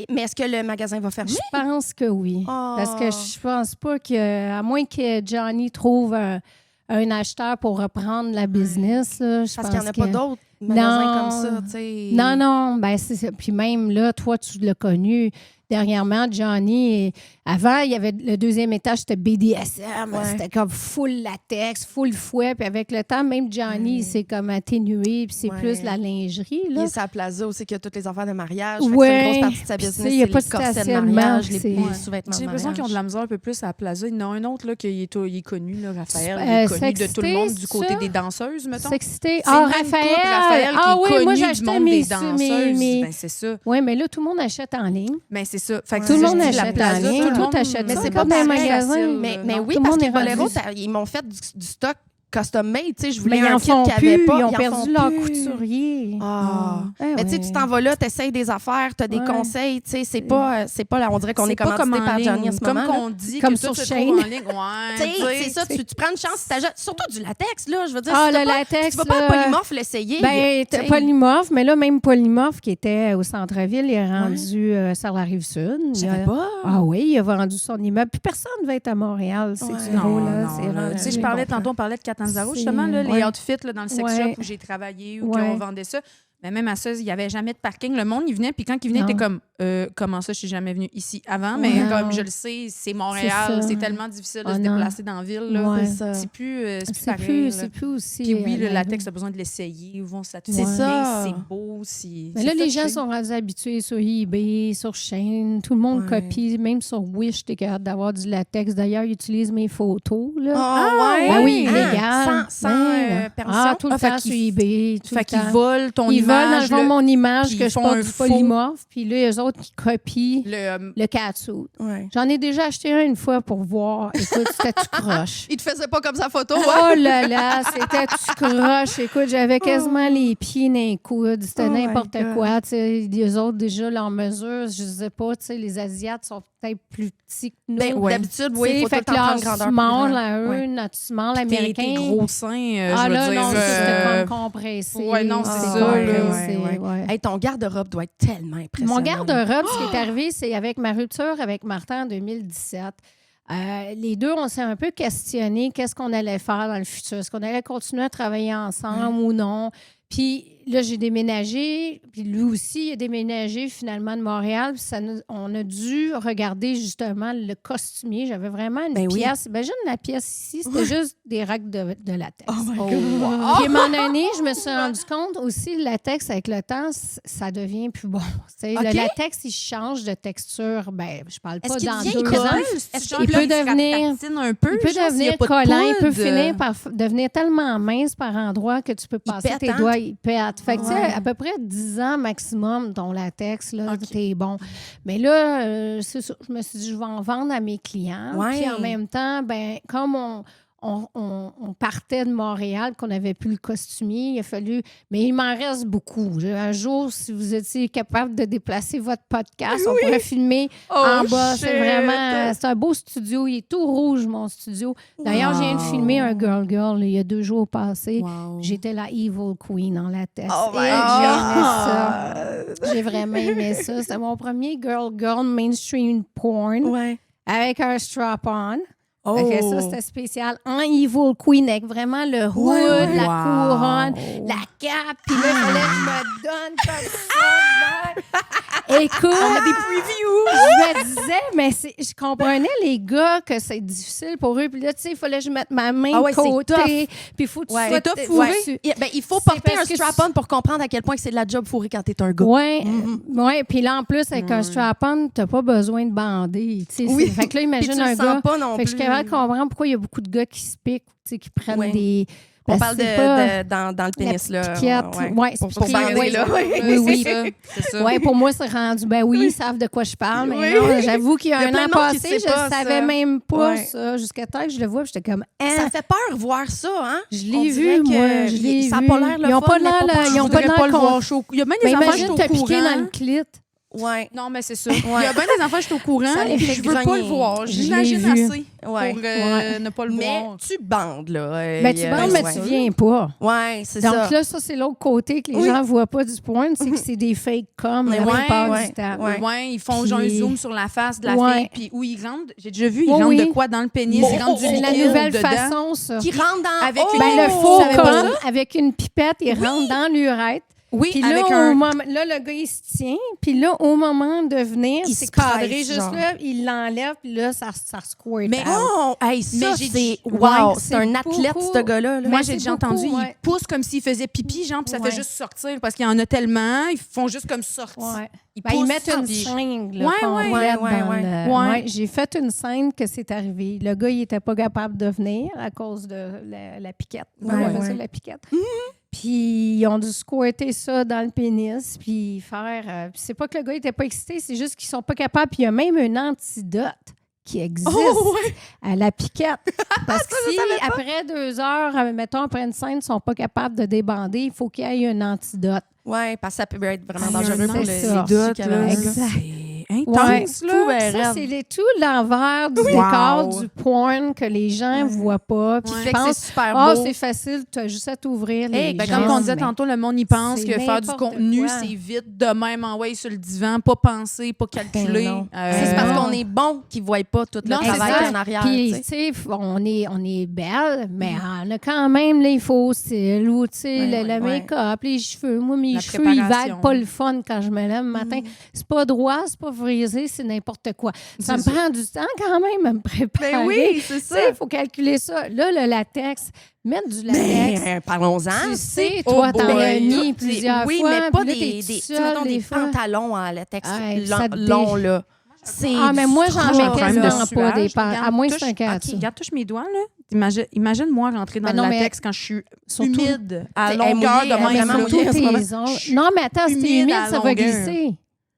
Mais est-ce que le magasin va fermer? Je pense que oui. Oh. Parce que je pense pas que, à moins que Johnny trouve un acheteur pour reprendre la business, là, je Parce pense qu'il n'y en a pas que- d'autres magasins Non. comme ça, tu sais. Non, non, ben c'est ça. Puis même là, toi, tu l'as connu. dernièrement, Johnny, avant, il y avait le deuxième étage, c'était BDSM. Ouais. C'était comme full latex, full fouet. Puis avec le temps, même Johnny, c'est comme atténué. Puis c'est Ouais. plus la lingerie. Il y Là. a sa plaza aussi qui a toutes les affaires de mariage. Fait que Ouais. c'est une grosse partie de sa Puis, business. tu sais, il y a c'est pas les de corsets de stationnement, mariage, c'est- les Ouais. sous-vêtements J'ai de l'impression qu'ils ont de mariage. la misère un peu plus à la Plaza. Il y en a un autre là, qui il est connu, là, Raphaël. Il Euh, est connu de tout le monde du Sexté, côté ça? des danseuses, mettons. Sexté. C'est Ah, le même Raphaël! couple, Raphaël, qui Ah est oui, connu moi, du j'achetais monde mes... des danseuses. Ben, c'est ça. Oui, mais là, tout le monde achète en ligne. Ben, c'est ça. Fait que Tout le ça, monde je dis, la achète Plaza, en ligne, tout le tout monde- achète. Mais ça, c'est comme pas dans les pareil, magasins. Mais Non, oui, tout le parce monde que est rendu- Bolero, ils m'ont fait du stock custom made. Tu sais, je voulais Mais ils un en kit font qu'il n'y avait plus. pas. Ils ont en perdu font leur plus. couturier. Ah. Eh Mais tu sais, ouais. tu t'en vas là, tu essayes des affaires, tu as des Ouais. conseils. Tu sais, c'est pas là, on dirait qu'on est C'est pas comme commandité en par ligne. Johnny en ce Comme moment. là. qu'on dit Comme que sur tout se Shane. trouve en ligne. Ouais, Tu sais, c'est ça, tu sais. tu prends une chance, tu t'achètes surtout du latex, là. Je veux dire, Ah, si t'as le pas- latex, tu vas pas à là. Polymorphe l'essayer. Ben, tu sais. Polymorphe, mais là, même Polymorphe qui était au centre-ville, il est rendu sur la Rive-Sud. Je savais pas. Ah oui, il a vendu son immeuble. Puis personne ne va être à Montréal. C'est Ouais. du gros, là. Non, C'est là. rendu- Tu sais, je parlais tantôt, on parlait de Catanzaro, C'est- justement, là, ouais. les outfits là, dans le sex Ouais. shop où j'ai travaillé ou Ouais. qu'on vendait ça. Mais même à ça, il n'y avait jamais de parking. Le monde, il venait, puis quand il venait, il Non. était comme comment ça, je suis jamais venu ici avant. Mais Ouais. comme je le sais, c'est C'est Montréal, ça. c'est tellement difficile de Ah se non. déplacer dans la ville. Là. Ouais. C'est ça. C'est plus C'est pareil. plus, là. c'est plus aussi. Puis oui, le la- latex, tu as besoin de l'essayer. Bon, ça te C'est fait ça. c'est beau. C'est Mais là, c'est les touché. gens sont rendus habitués sur eBay, sur Shein. Tout le monde Ouais. copie. Même sur Wish, t'es capable d'avoir du latex. D'ailleurs, ils utilisent mes photos. Là. Ah, ouais. Ben oui, Ah, illégal. Sans Ben, permission. Ah, tout le fait temps qu'ils- sur eBay. Tout Fait le qu'ils temps. volent ton Ils volent, dans le image. fond, mon image puis que ils je font porte un du faux- polymorphe. Puis là, eux autres qui copient le le catsuit. Ouais. J'en ai déjà acheté un une fois pour voir. Écoute, c'était-tu croche. Il te faisait pas comme sa photo, hein? Oh là là, c'était-tu croche. Écoute, j'avais quasiment les pieds dans les coudes. C'était Oh my n'importe God. quoi. Tu sais, les autres, déjà, leur mesure, je sais pas, tu sais, les Asiates sont peut-être plus petits que nous. Ben, d'habitude, Tu oui, sais, il faut tout fait le que temps leur prendre grandeur plus small, grand. à eux, Ouais. notre small tes américain. gros seins, Ah je veux là, dire. non, ça, c'était comme compressé. ouais, non, c'est ça, compressé, ouais. ouais. Hey, ton garde-robe doit être tellement impressionnant. Mon garde-robe, ce qui est arrivé, c'est avec ma rupture avec Martin en 2017. Les deux, on s'est un peu questionné qu'est-ce qu'on allait faire dans le futur. Est-ce qu'on allait continuer à travailler ensemble ou non? Puis là, j'ai déménagé, puis lui aussi, il a déménagé finalement de Montréal. Puis on a dû regarder justement le costumier. J'avais vraiment une Ben oui. pièce. Imagine la pièce ici, c'était juste des racks de latex. Oh my Oh, God. wow. Puis à un moment donné, je me suis rendu compte aussi, le latex, avec le temps, ça devient plus bon. Tu sais, OK. Le latex, il change de texture. Ben, je parle pas Est-ce qu'il dans devient 2 collé? ans. Est-ce qu'il peut devenir- un peu, Il peut genre, s'il y a devenir pas de collant, il peut poudre. finir par devenir tellement mince par endroit que tu peux passer pète, tes hein? doigts, il pète. Fait que, tu sais, Ouais. à peu près 10 ans maximum, ton latex, là, OK. t'es bon. Mais là, c'est ça, je me suis dit, je vais en vendre à mes clients. Ouais. Puis en même temps, ben comme on partait de Montréal, qu'on n'avait plus le costumier, il a fallu... Mais il m'en reste beaucoup. Un jour, si vous étiez capable de déplacer votre podcast, on pourrait filmer en bas. C'est vraiment... C'est un beau studio. Il est tout rouge, mon studio. D'ailleurs, je viens de Wow. filmer un Girl Girl là, il y a 2 jours passés. Wow. J'étais la Evil Queen en latex. Oh my Et j'ai aimé ça. God. J'ai vraiment aimé ça. C'était mon premier Girl Girl mainstream porn Ouais. avec un strap-on. Oh. Fait que ça, c'était spécial. En Evil Queen, avec vraiment le hood, Ouais. la Wow. couronne, la cape. Puis là, il fallait que je me donne comme ça. Écoute, On a des previews. je me disais, mais je comprenais les gars que c'est difficile pour eux. Puis là, tu sais, il fallait que je mette ma main Ah ouais, de c'est côté. tough. Puis il faut que tu Ouais. sois C'est tough, fourré. ouais. Il faut C'est porter un parce que strap-on pour comprendre à quel point que c'est de la job fourrée quand t'es un gars. Oui, ouais, puis là, en plus, avec un strap-on, t'as pas besoin de bander. Tu sais, Oui. Fait que là, Puis imagine tu le un sens gars. pas non Fait que je suis plus. capable de comprendre pourquoi il y a beaucoup de gars qui se piquent, tu sais, qui prennent Ouais. des... On Ben, parle c'est pas- dans le pénis, là. piquette. Ouais, c'est pour bander, ouais, là. Oui, oui. C'est ça. Oui, pour moi, c'est rendu. Ben oui, ils savent de quoi je parle. Mais Oui. non, j'avoue qu'il y a Il y a un plein an de monde qui passé, sait je pas ne savais ça. même pas Ouais. ça. Jusqu'à temps que je le vois, puis j'étais comme, Ça fait peur voir ça, hein? je On l'ai dirait vu, que moi. Je l'ai ça a vu. pas l'air le Ils ont fun, pas mais l'air, pas là, pour ils ont je pas voudrais l'air le con- voir chaud. Il y a bien Mais des enfants, je imagine suis te au piquer courant. dans le clit. Ouais. Non, mais c'est ça. Il y a bien des enfants, je suis au courant. Ça les Puis fait je veux pas grogner. le voir. Je J'imagine l'ai vu. assez Ouais. pour Ouais. ne pas le Mais voir. tu bandes, là. Ben, tu bandes, mais tu viens pas. Ouais, c'est Donc ça. là, ça, c'est l'autre côté que les Oui. gens ne voient pas du point, c'est que c'est des fake comme Mais la ouais, plupart ouais, du temps. ouais. Ouais, ils font Puis- genre un zoom sur la face de la Ouais. fille, puis où ils rentrent. J'ai déjà vu, ils Oui, rentrent oui. de quoi dans le pénis, ils rentrent du C'est la liquide nouvelle dedans. façon, ça. Qui rentre dans... Avec Oh! une- Ben, le Oh! faux Tu savais pas comme, avec une pipette, il rentre dans l'urètre. Oui, Puis avec là, un... là, le gars, il se tient. Puis là, au moment de venir, Il c'est se cadré presse, juste genre. là. Il l'enlève, puis là, ça squirt. Mais- out. Oh, hey, Mais ça, j'ai c'est... dit- Wow, ouais, c'est un athlète, beaucoup. ce gars-là. là. Moi, Mais j'ai c'est déjà beaucoup, entendu, ouais. ils poussent comme s'ils faisaient pipi, genre, puis ça Ouais. fait juste sortir parce qu'il y en a tellement, ils font juste comme sortir. Ouais. Ils Ben, ils poussent, mettent une puis- seringue là, Ouais, complète ouais, dans ouais. le- Ouais. Ouais, j'ai fait une scène que c'est arrivé. Le gars, il était pas capable de venir à cause de la piquette. Ouais, On appelle ouais. ça la piquette. Puis ils ont dû squirter ça dans le pénis, puis faire... puis c'est pas que le gars était pas excité, c'est juste qu'ils sont pas capables. Puis il y a même un antidote qui existe à la piquette. Parce que si, après 2 heures, mettons, après une scène, ils sont pas capables de débander, il faut qu'il y ait un antidote. Ouais, parce que ça peut être vraiment Ah, dangereux pour c'est les ça. doutes, tissus là, caverneux. Exact. c'est intense, Ouais. là. ben, Ça, raide. c'est tout l'envers du décor Wow. du porn que les gens voient pas. Puis Qui ils fait que c'est pensent, super ah, beau. c'est facile, tu as juste à t'ouvrir Hey, les ben, jambes. Comme on disait Mais- tantôt, le monde, il pense c'est que faire du n'importe contenu, quoi. c'est vite de même envoyer sur le divan, pas penser, pas calculer. Ben non. C'est parce qu'on est bon qu'ils ne voient pas tout le Non, c'est travail ça. en arrière. Puis, tu tu sais. sais, on est belle, mais on a quand même les faux styles ou, tu sais, Ouais, le ouais. make-up, les cheveux. Moi, mes La cheveux, ils préparation. valent pas le fun quand je me lève le matin. C'est pas droit, c'est pas frisé, c'est n'importe quoi. Ça me C'est ça. prend du temps quand même à me préparer. Ben oui, c'est Tu ça. sais, il faut calculer ça. Là, le latex, mettre du latex. Mais parlons-en. Tu sais, Oh toi, t'en boy. as mis Tout, plusieurs oui, fois. mais pas puis là, des, t'es des, toute tu sais, seule, mettons, des des fois. pantalons en latex Ouais, ça te longs, là. C'est Ah, mais moi, j'en du mets trash, problème de quasiment pas des suage. à Regarde, moins que touche- c'est un cas. OK, regarde, touche mes doigts, là. Imagine-moi rentrer dans Ben le non, mais- latex quand je suis Surtout- humide, à T'sais, longueur mouillée, de elle est même. vraiment là. mouillée. en ce moment. tes ongles. Je suis Non, mais attends, si t'es humide humide, à ça va longueur. glisser.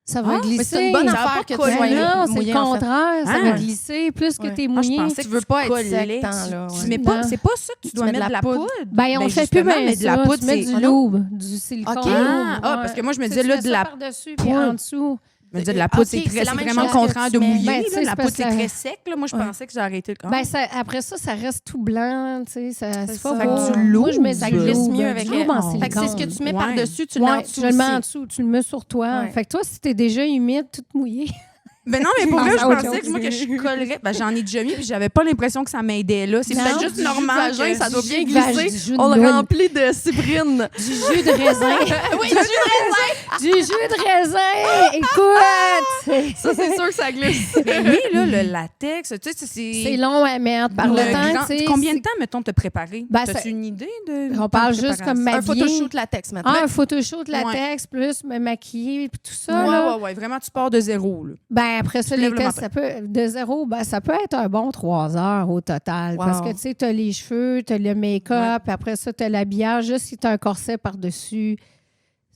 Ça va Ah, glisser. mais c'est une bonne Ça va affaire pas que tu coller. sois Non, c'est mouillé, le en fait. contraire. Ça Ah. va glisser. Plus que Ouais. t'es Ah, je mouillé. pensais Tu que veux pas être collais. sec tant, là, Tu ouais. mets pas, Non. c'est pas ça que tu dois mets mettre de de la la poudre. poudre. Ben, on fait plus justement, bien mais de la ça. poudre, Tu mets c'est... du lube, du silicone. OK. Parce que moi, je me Tu disais, là, mets de ça la par-dessus puis poudre. en dessous. Je me disais, de la poudre, OK, c'est c'est la même vraiment chose que contraire tu de mets. mouiller. Ben, tu là. sais, La c'est poudre, c'est parce que- très sec. Là. Moi, je Ouais. pensais que j'ai arrêté le Ben, après ça, ça reste tout blanc. Tu sais, c'est C'est pas ça. beau. Fait que du Moi, je mets lube. du Ça glisse lube, mieux du avec lube en Fait que c'est ce que silicone. tu mets Ouais. par-dessus, tu le mets en Ouais, dessous je le mets en aussi. dessous, tu le mets sur toi. Ouais. Fait que toi, si t'es déjà humide, toute mouillée. Ben non, mais pour vrai, pense je à autre pensais chose. que moi, que je collerais. Ben, j'en ai déjà mis, puis j'avais pas l'impression que ça m'aidait là. C'est Non, peut-être juste du normal. jus de vagin, que- ça doit bien jus de vagin, glisser. du jus de On le lune. remplit de cyprine. Du jus de raisin. Oui, du jus de Du jus de raisin. Écoute, Ça, c'est sûr que ça glisse. Mais oui, là, le latex, tu sais, c'est long à mettre. Par le temps, tu sais, Combien de temps, mettons, te préparer? Ben, T'as-tu ça- une idée de. On parle de juste préparation? comme Un m'habiller. photoshoot latex maintenant. Ah, un photoshoot latex, plus me maquiller, puis tout ça. Ouais, là. ouais. Vraiment, tu pars de zéro, là. Ben, après ça, te les lèves le tests, ça peut, de zéro, ben, ça peut être un bon 3 heures au total. Wow. Parce que, tu sais, tu as les cheveux, tu as le make-up, après ça, tu as l'habillage. Juste si tu as un corset par-dessus,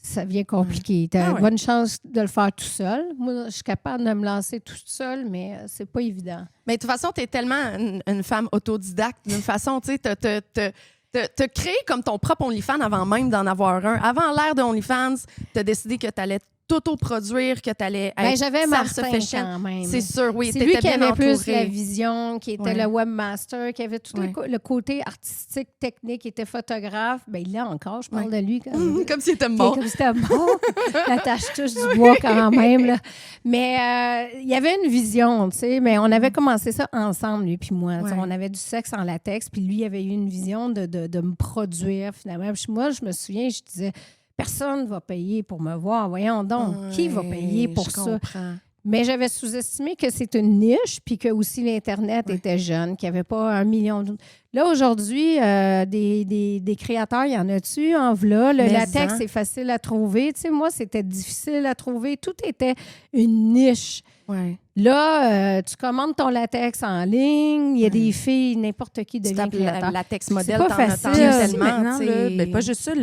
ça devient compliqué. Tu as Ah une ouais. bonne chance de le faire tout seul. Moi, je suis capable de me lancer toute seule, mais c'est pas évident. Mais de toute façon, tu es tellement une femme autodidacte. D'une façon, tu sais, te créé comme ton propre OnlyFans avant même d'en avoir un. Avant l'ère de OnlyFans, tu as décidé que tu allais t'auto-produire, que tu allais Ben, j'avais Martin self-sufficient. quand même. C'est sûr, oui. C'est t'étais lui qui bien avait plus entourée. la vision, qui était Ouais. le webmaster, qui avait tout Ouais. le côté artistique, technique, qui était photographe. Ben, il l'a encore, je parle de lui. Quand Comme s'il était Qui est mort. comme si c'était mort. La tâche touche du bois quand même. Là. Mais il y avait une vision, tu sais. Mais on avait commencé ça ensemble, lui puis moi. Tu sais. Ouais. On avait du sexe en latex, puis lui, il avait eu une vision de me produire, finalement. Puis moi, je me souviens, je disais, personne ne va payer pour me voir. Voyons donc, qui va payer pour je ça? comprends. Mais j'avais sous-estimé que c'est une niche, puis que aussi l'Internet était jeune, qu'il n'y avait pas 1 million de... Là, aujourd'hui, des créateurs, il y en a-tu en v'là? Le Mais latex, en. c'est facile à trouver. Tu sais, moi, c'était difficile à trouver. Tout était une niche. Ouais. Là, tu commandes ton latex en ligne. Il y a des filles, n'importe qui Tu devient tapes créateur. latex modèle, pas t'en as facile. Puis aussi, tellement. maintenant, tu là, sais. ben, pas juste ça,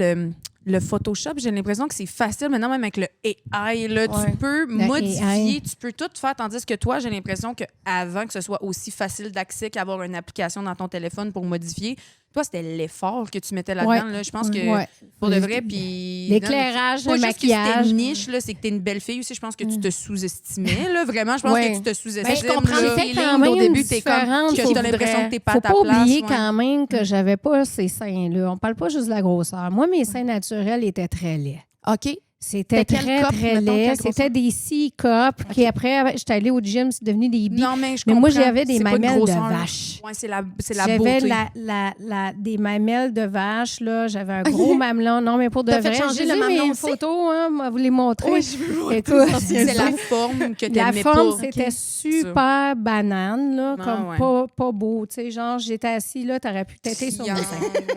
le Photoshop, j'ai l'impression que c'est facile maintenant, même avec le AI. Là, Ouais. Tu peux Le modifier, AI. tu peux tout faire, tandis que toi, j'ai l'impression qu'avant que ce soit aussi facile d'accès qu'avoir une application dans ton téléphone pour modifier, toi, c'était l'effort que tu mettais là-dedans. Ouais. Là. Je pense que Ouais. pour de vrai, puis... L'éclairage, non, le pas juste que c'était maquillage. niche, là, c'est que t'es une belle fille aussi. Je pense que tu te sous-estimais. Là, vraiment, je pense Ouais. que tu te sous-estimes. Ben, je comprends là. le C'était feeling quand même au début, t'es comme différent. Que Faut- t'as l'impression que t'es pas Faut à ta pas place. oublier ouais. quand même que j'avais pas ces seins-là. On parle pas juste de la grosseur. Moi, mes seins naturels étaient très laids. OK. C'était quelle très, coupe, très mettons, laid. quelle C'était des C-cups qui, après, j'étais allée au gym, c'est devenu des B. Non, mais je Mais comprends. moi, j'avais des C'est pas de mamelles de grosseur. vache. Ouais, c'est la J'avais beauté. des mamelles de vache, là. J'avais un gros mamelon. Non, mais pour de T'as vrai, fait changer j'ai le mamelon mes aussi? photos, hein, moi, vous les montrer. Oui, je veux voir. Écoute, C'est la forme que la t'aimais forme, pas. c'était Ok. super banane, là, Ah, comme ouais. pas beau. Tu sais, genre, j'étais assis là, t'aurais pu têter sur mon sein.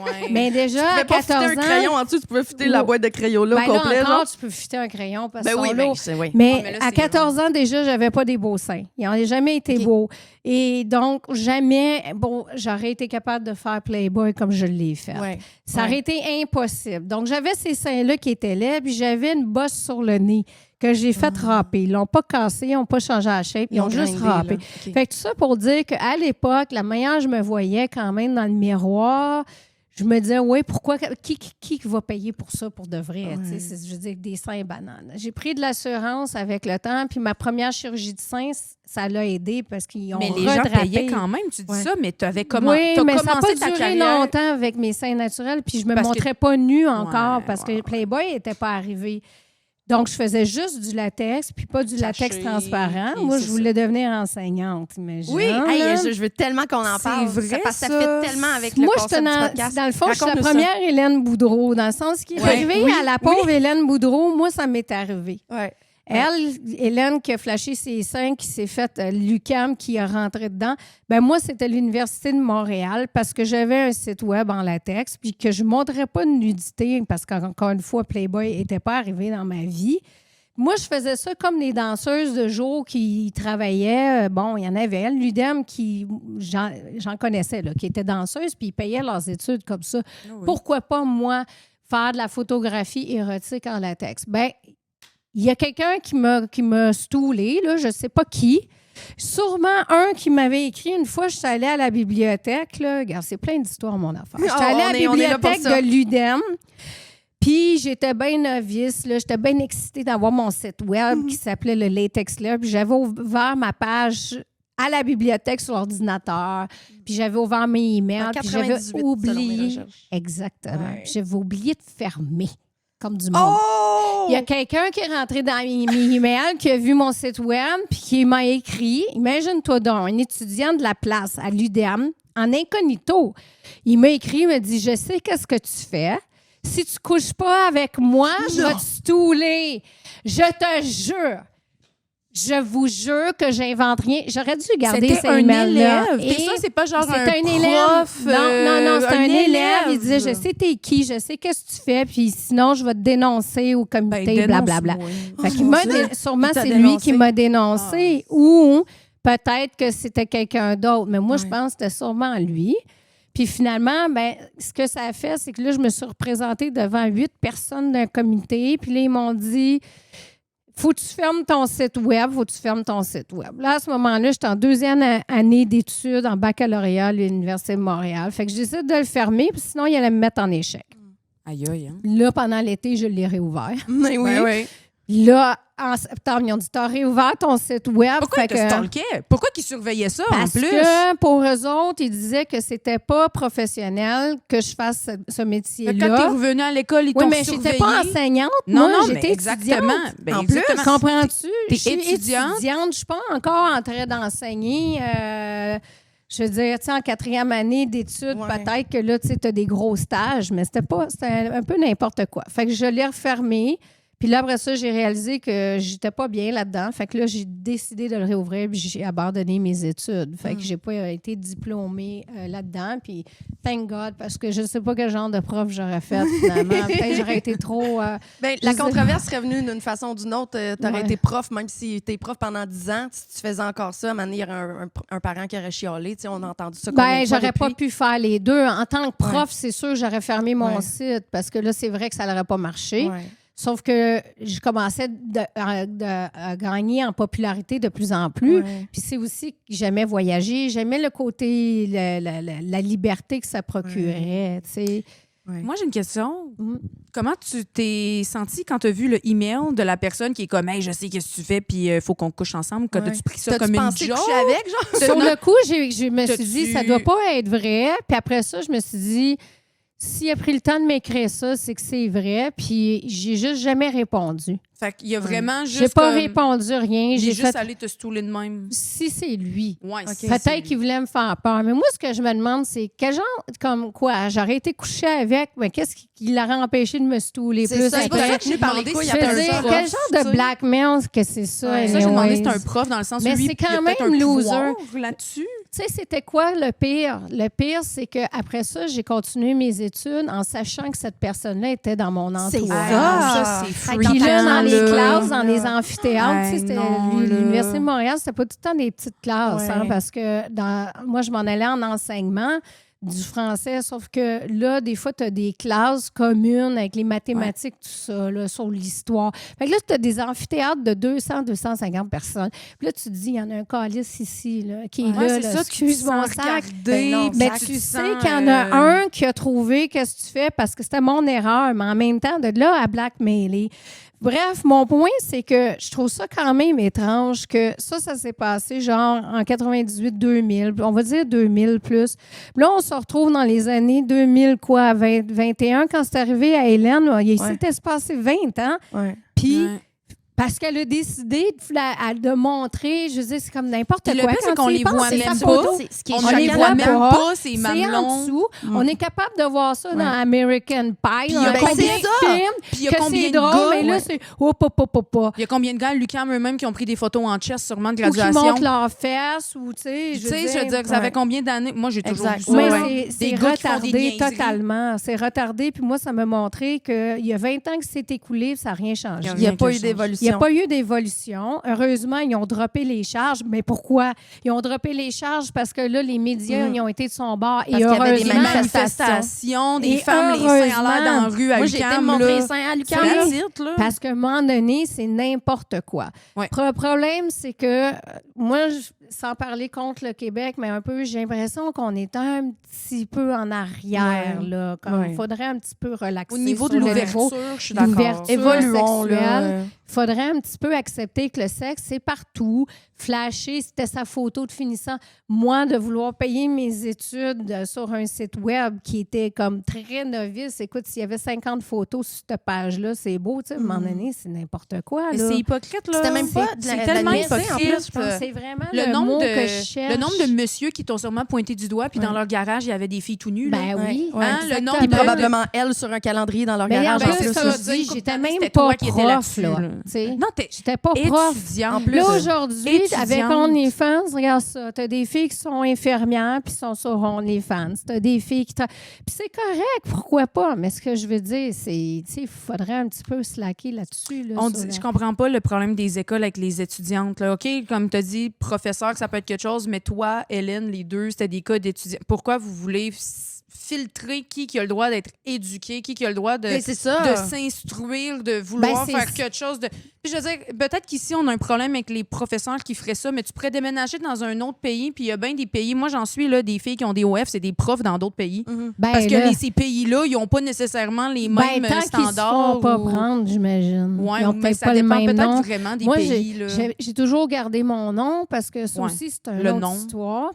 Ouais. Mais déjà, Tu à pouvais pas 14 fitter un ans... crayon en dessous, tu pouvais fitter la Oh. boîte de crayons là Ben au complet. là encore, genre. tu peux fitter un crayon parce Ben qu'ils oui, sont ben, lourds. c'est oui. Mais, Ouais, mais là, à c'est 14 ans, déjà, j'avais pas des beaux seins. Ils n'ont jamais été OK. beaux. Et donc, jamais, bon, j'aurais été capable de faire Playboy comme je l'ai fait. Ouais. Ça aurait été impossible. Donc, j'avais ces seins-là qui étaient laids, puis j'avais une bosse sur le nez que j'ai fait râper. Ils l'ont pas cassé, ils n'ont pas changé la shape, ils ont juste grindé, râpé. là. OK. Fait que tout ça pour dire qu'à l'époque, la manière je me voyais quand même dans le miroir, je me disais, oui, pourquoi, qui va payer pour ça pour de vrai? Ouais. Tu sais, je veux dire, des seins bananes. J'ai pris de l'assurance avec le temps, puis ma première chirurgie de seins, ça l'a aidé parce qu'ils ont Mais les gens redrapé. payaient quand même, tu dis Ouais. ça, mais tu avais Oui, t'as mais ça n'a commencé pas ta duré carrière. longtemps avec mes seins naturels, puis je me Parce que- montrais pas nue encore Ouais, parce que ouais. Playboy n'était pas arrivé. Donc, je faisais juste du latex, puis pas du latex Caché, transparent. puis Moi, c'est je voulais devenir enseignante, imagine. Oui, là. hey, je veux tellement qu'on en C'est parle. vrai, parce que ça ça. fait tellement avec le Moi, concept du podcast. dans le fond, je suis la Raconte-nous ça. première Hélène Boudreau, dans le sens qui est Ouais. arrivé Oui, à la pauvre Hélène Boudreau. Moi, ça m'est arrivé. Ouais. Elle, Hélène, qui a flashé ses seins, qui s'est faite l'UQAM, qui a rentré dedans, ben moi, c'était l'Université de Montréal parce que j'avais un site web en latex puis que je ne montrais pas de nudité parce qu'encore une fois, Playboy n'était pas arrivé dans ma vie. Moi, je faisais ça comme les danseuses de jour qui travaillaient. Bon, il y en avait. L'UDEM, j'en connaissais, là, qui étaient danseuses, puis ils payaient leurs études comme ça. Oui. Pourquoi pas, moi, faire de la photographie érotique en latex? Ben, il y a quelqu'un qui m'a stoulé, là, je ne sais pas qui. Sûrement un qui m'avait écrit une fois, je suis allée à la bibliothèque. Là. Regarde, c'est plein d'histoires, mon affaire. Je suis allée à la on est là pour bibliothèque ça. de l'UDEM. Puis j'étais bien novice, là, j'étais bien excitée d'avoir mon site web qui s'appelait le Latex Lab. Puis j'avais ouvert ma page à la bibliothèque sur l'ordinateur. Puis j'avais ouvert mes emails. En Puis j'avais 98, selon mes oublié. recherches. Exactement. Ouais. Puis j'avais oublié de fermer, comme du monde. Oh! Il y a quelqu'un qui est rentré dans mes emails, qui a vu mon site web, puis qui m'a écrit. Imagine-toi donc, un étudiant de la place à l'UDEM, en incognito. Il m'a écrit, il m'a dit, je sais qu'est-ce que tu fais. Si tu couches pas avec moi, je vais te stouler. Je te jure. Je vous jure que j'invente rien. J'aurais dû garder C'était ces un emails-là. élève. Et T'es sûr, c'est pas genre un c'était un élève. prof, Non, c'était un élève. Il disait, je sais sais t'es qui, je sais qu'est-ce que tu fais, puis sinon, je vais te dénoncer au comité, blablabla. Fait qu'il m'a sûrement, Il t'a c'est lui dénoncé. qui m'a dénoncé ou peut-être que c'était quelqu'un d'autre. Mais moi, je Ouais. pense que c'était sûrement lui. Puis finalement, ben, ce que ça a fait, c'est que là, je me suis représentée devant 8 personnes d'un comité. Puis là, ils m'ont dit, faut que tu fermes ton site web, faut que tu fermes ton site web. Là, à ce moment-là, j'étais en deuxième année d'études en baccalauréat à l'Université de Montréal. Fait que je décide de le fermer, puis sinon, il allait me mettre en échec. Aïe, aïe, hein. Là, pendant l'été, je l'ai réouvert. Mais oui. Ben oui. Là, en septembre, ils ont dit, t'as réouvert ton site web. Pourquoi Fait ils te stalkaient? Pourquoi ils surveillaient ça, en Parce plus? que pour eux autres, ils disaient que c'était pas professionnel que je fasse ce Quand métier-là. t'es revenu à l'école, ils Oui, t'ont mais surveillé. j'étais pas enseignante. Non, moi, non, mais j'étais exactement. étudiante. Ben, En plus, exactement. Comprends-tu? T'es Je suis étudiante. Je suis pas encore en train d'enseigner. Je veux dire, tu sais, en 4e année d'études, Ouais. peut-être que là, tu sais, t'as des gros stages, mais c'était un peu n'importe quoi. Fait que je l'ai refermé. Puis là, après ça, j'ai réalisé que j'étais pas bien là-dedans. Fait que là, j'ai décidé de le réouvrir puis j'ai abandonné mes études. Fait que j'ai pas été diplômée là-dedans. Puis, thank God, parce que je sais pas quel genre de prof j'aurais fait finalement. Peut-être j'aurais été trop... Ben, Je la sais- controverse serait venue d'une façon ou d'une autre. T'aurais Ouais. été prof, même si t'es prof pendant 10 ans. Si tu faisais encore ça, à un moment donné, il y aurait un parent qui aurait chialé. Tu sais, on a entendu ça combien Ben, de fois j'aurais pas depuis? pu faire les deux. En tant que prof, c'est sûr, j'aurais fermé mon Ouais. site parce que là, c'est vrai que ça n'aurait pas marché. Ouais. Sauf que je commençais à gagner en popularité de plus en plus. Ouais. Puis c'est aussi que j'aimais voyager, j'aimais le côté, la liberté que ça procurait, tu sais. Ouais. Moi, j'ai une question. Mm. Comment tu t'es senti quand tu as vu le email de la personne qui est comme, hey, je sais qu'est-ce que tu fais, puis il faut qu'on couche ensemble? Quand Ouais. as-tu pris ça T'as-tu comme une pensé joke? coucher avec, genre? Sur le coup, je me suis dit, T'as-tu- ça doit pas être vrai. Puis après ça, je me suis dit, s'il a pris le temps de m'écrire ça, c'est que c'est vrai. Puis j'ai juste jamais répondu. Fait qu'il y a vraiment juste. J'ai pas comme- répondu rien. Il est J'ai juste fait. allé te stouler de même. Si c'est lui. Ouais, Ok. c'est Peut-être qu'il voulait me faire peur. Mais moi, ce que je me demande, c'est quel genre, comme quoi, j'aurais été couchée avec, mais qu'est-ce qui l'aurait empêché de me stouler C'est plus ça, c'est après? pas ça que j'ai par demandé les si couilles, Je il y veux avait dire, un prof, quel genre tu sais. de blackmail que c'est ça? Ouais, Ça, j'ai demandé si anyways? c'était un prof dans le sens où Mais lui, c'est quand il y a peut-être même un loser. pouvoir là-dessus. Tu sais, c'était quoi le pire? Le pire, c'est qu'après ça, j'ai continué mes études en sachant que cette personne-là était dans mon entourage. C'est Ça, c'est Fait freakant, Puis là, dans les là. classes, dans les amphithéâtres, tu sais, Hey, c'était non, là. l'Université de Montréal, c'était pas tout le temps des petites classes, Ouais. hein, parce que moi, je m'en allais en enseignement du français, sauf que là, des fois, tu as des classes communes avec les mathématiques, tout ça, là, sur l'histoire. Fait que là, tu as des amphithéâtres de 200, 250 personnes. Puis là, tu te dis, il y en a un calice ici, là, qui est Ouais, là, c'est là, ça, excuse mon sac. Ben non, Mais ça, tu sais sens, qu'il y en a un qui a trouvé qu'est-ce que tu fais parce que c'était mon erreur, mais en même temps, de là à blackmailer. Bref, mon point, c'est que je trouve ça quand même étrange que ça s'est passé genre en 98-2000, on va dire 2000 plus. Puis là, on se retrouve dans les années 2000, 21, quand c'est arrivé à Hélène, il s'était passé 20 ans. Ouais. Puis, Ouais. parce qu'elle a décidé de montrer, je veux dire, c'est comme n'importe Puis le quoi. pire, c'est Quand qu'on tu y les penses, voit c'est même sa pas. photo. Ce qui est On les les choquant voit voit là-dedans, même pas. pas, ces C'est en mamelons. dessous. On est capable de voir ça dans American Pie. Puis il y a dans combien- des films, Puis il y a que combien c'est de drôle, gars, mais là, ouais. c'est hop. Il y a combien de gars à l'UQAM eux-mêmes qui ont pris des photos en chest sûrement de Ou qui graduation? montrent leurs fesses, ou tu sais, Tu sais, je veux dire que ça fait combien d'années? Moi, j'ai toujours Exact. vu ça. Oui, Ouais. c'est Des gars qui font des retardé niaiseries. totalement. C'est retardé. Puis moi, ça m'a montré qu'il y a 20 ans que c'est écoulé, ça n'a rien changé. Il n'y a Rien pas que eu ça. d'évolution. Il n'y a pas eu d'évolution. Heureusement, ils ont droppé les charges. Mais pourquoi? Ils ont droppé les charges parce que là, les médias, ils ont été de son bord. Parce qu'il y avait des Des heureusement, manifestations, des Et femmes les seins à l'air dans la rue à Moi, j'ai été me l'UQAM. montrer là. les seins à C'est l'UQAM. la là. titre, là. parce qu'à un moment donné, c'est n'importe quoi. Ouais. Le problème, c'est que moi, sans parler contre le Québec, mais un peu, j'ai l'impression qu'on est un petit peu en arrière. Ouais. Là, comme Ouais. il faudrait un petit peu relaxer. Au niveau de sur le l'ouverture, niveau. je suis d'accord. L'ouverture. Évoluons, là. sexuelle. Il faudrait un petit peu accepter que le sexe, c'est partout. Flasher, c'était sa photo de finissant. Moi, de vouloir payer mes études sur un site web qui était comme très novice. Écoute, s'il y avait 50 photos sur cette page-là, c'est beau. Tu sais, à un moment donné, c'est n'importe quoi. Mais là. c'est hypocrite, là. C'était même pas de C'est la tellement niaiserie, en hypocrite. plus. Je pense que c'est vraiment Le le, nombre mot de- que je cherche. Le nombre de messieurs qui t'ont sûrement pointé du doigt, puis dans leur garage, il y avait des filles tout nues. là. Ben oui. Ouais. Hein, le exactement. nombre Puis de- probablement elle sur un calendrier dans leur Mais garage. en en plus, plus, ça, ça, là. ça, dit, une j'étais couple même d'années, pas c'était toi qui étais prof, là-dessus, là. là. Tu sais. Non, t'es J'étais pas prof. étudiante. En plus, Là, aujourd'hui, étudiante. avec OnlyFans, regarde ça. T'as des filles qui sont infirmières puis sont sur OnlyFans. T'as des filles qui... Puis c'est correct, pourquoi pas? Mais ce que je veux dire, c'est, tu sais, il faudrait un petit peu slacker là-dessus. Là, On sur dit, la- je comprends pas le problème des écoles avec les étudiantes. Là. OK, comme tu as dit, professeur, que ça peut être quelque chose, mais toi, Hélène, les deux, c'était des cas d'étudiants. Pourquoi vous voulez filtrer qui a le droit d'être éduqué, qui a le droit de Mais c'est ça. s'instruire, de vouloir Ben, faire quelque chose de... Puis je veux dire, peut-être qu'ici, on a un problème avec les professeurs qui feraient ça, mais tu pourrais déménager dans un autre pays, puis il y a bien des pays... Moi, j'en suis, là, des filles qui ont des OF, c'est des profs dans d'autres pays. Mhm. Ben, Parce que là, ces pays-là, ils n'ont pas nécessairement les ben, mêmes tant qu'ils se standards. font pas ou- prendre, j'imagine. Ouais, Ils ont mais peut-être ça pas le dépend même nom. peut-être vraiment des Moi, pays. là. j'ai toujours gardé mon nom parce que ça Ouais. aussi, c'est une Le autre nom. histoire.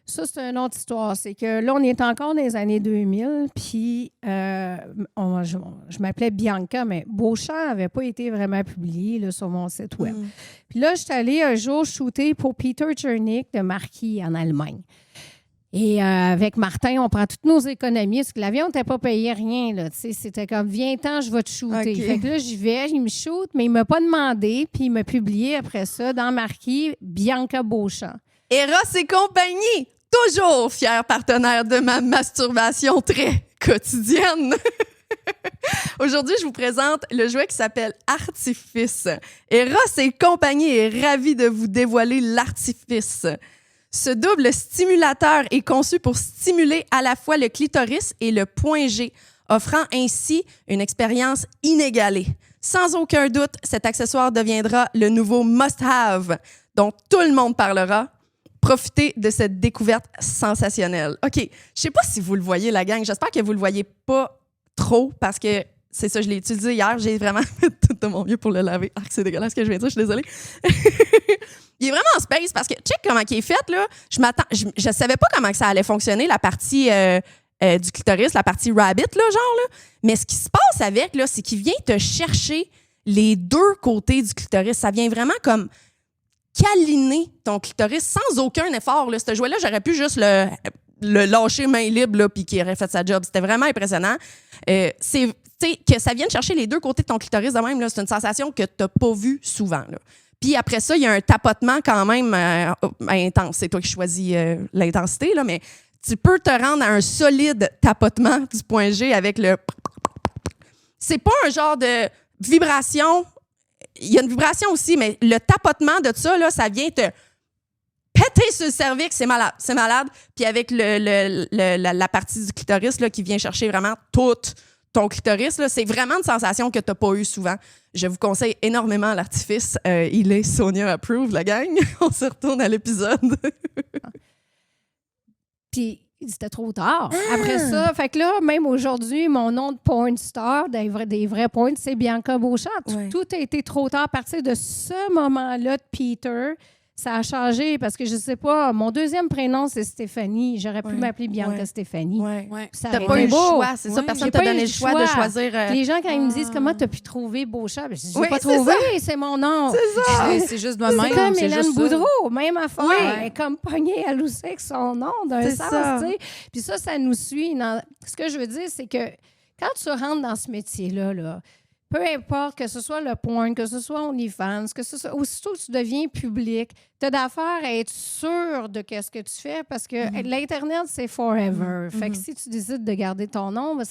Ça, c'est une autre histoire. C'est que là, on est encore dans les années 2000, puis je m'appelais Bianca, mais Beauchamp n'avait pas été vraiment publié là, sur mon site web. Mhm. Puis là, je suis allée un jour shooter pour Peter Chernick de Marquis en Allemagne. Et avec Martin, on prend toutes nos économies parce que l'avion n'était pas payé rien. Là, tu sais, c'était comme, viens-t'en, je vais te shooter. OK. Fait que là, j'y vais, il me shoot, mais il ne m'a pas demandé. Puis il m'a publié après ça dans Marquis Bianca Beauchamp. Eros et compagnie, toujours fier partenaire de ma masturbation très quotidienne. Aujourd'hui, je vous présente le jouet qui s'appelle Artifice. Eros et compagnie est ravi de vous dévoiler l'Artifice. Ce double stimulateur est conçu pour stimuler à la fois le clitoris et le point G, offrant ainsi une expérience inégalée. Sans aucun doute, cet accessoire deviendra le nouveau must-have dont tout le monde parlera. Profitez de cette découverte sensationnelle. OK, je sais pas si vous le voyez, la gang. J'espère que vous le voyez pas trop parce que c'est ça, je l'ai utilisé hier. J'ai vraiment fait tout de mon mieux pour le laver. Ah, c'est dégueulasse ce que je viens de dire, je suis désolée. Il est vraiment en space parce que check comment il est fait, là. Je savais pas comment que ça allait fonctionner, la partie du clitoris, la partie rabbit, là, genre. Là. Mais ce qui se passe avec, là, c'est qu'il vient te chercher les deux côtés du clitoris. Ça vient vraiment comme câliner ton clitoris sans aucun effort. Là. Ce jouet-là, j'aurais pu juste le lâcher main libre là, puis qu'il aurait fait sa job. C'était vraiment impressionnant. C'est que ça vienne chercher les deux côtés de ton clitoris de même, là, c'est une sensation que tu n'as pas vue souvent. Là. Puis après ça, il y a un tapotement quand même intense. C'est toi qui choisis l'intensité, là, mais tu peux te rendre à un solide tapotement du point G avec le... C'est pas un genre de vibration. Il y a une vibration aussi, mais le tapotement de ça, là, ça vient te péter sur le cervix. C'est malade. C'est malade. Puis avec la partie du clitoris là, qui vient chercher vraiment toute ton clitoris, là, c'est vraiment une sensation que tu n'as pas eue souvent. Je vous conseille énormément l'artifice. Il est Sonia Approved, la gang. On se retourne à l'épisode. Puis, c'était trop tard. Après ça, fait que là, même aujourd'hui, mon nom de porn star, des vrais points, c'est Bianca Beauchamp. Ouais. Tout a été trop tard. À partir de ce moment-là de Peter, ça a changé parce que je sais pas, mon deuxième prénom, c'est Stéphanie. J'aurais pu m'appeler Bianca Stéphanie. Ouais. Ça T'as aurait pas eu été le beau. choix, c'est ça. Ouais. Personne J'ai t'a pas eu donné le le choix de choix. choisir. Les gens, quand ils me disent comment t'as pu trouver Beauchamp, je dis, j'ai Oui, pas c'est trouvé, c'est mon nom. C'est juste de même. C'est comme c'est Hélène juste ça. Boudreau, même affaire. Oui. Elle est comme pognée à lousser avec son nom d'un C'est sens, ça. tu sais. Puis ça nous suit. Ce que je veux dire, c'est que quand tu rentres dans ce métier-là, là, peu importe que ce soit le porn, que ce soit OnlyFans, que ce soit aussitôt que tu deviens public, tu as d'affaire à être sûr de ce que tu fais parce que l'Internet, c'est forever. Fait que si tu décides de garder ton nom, ben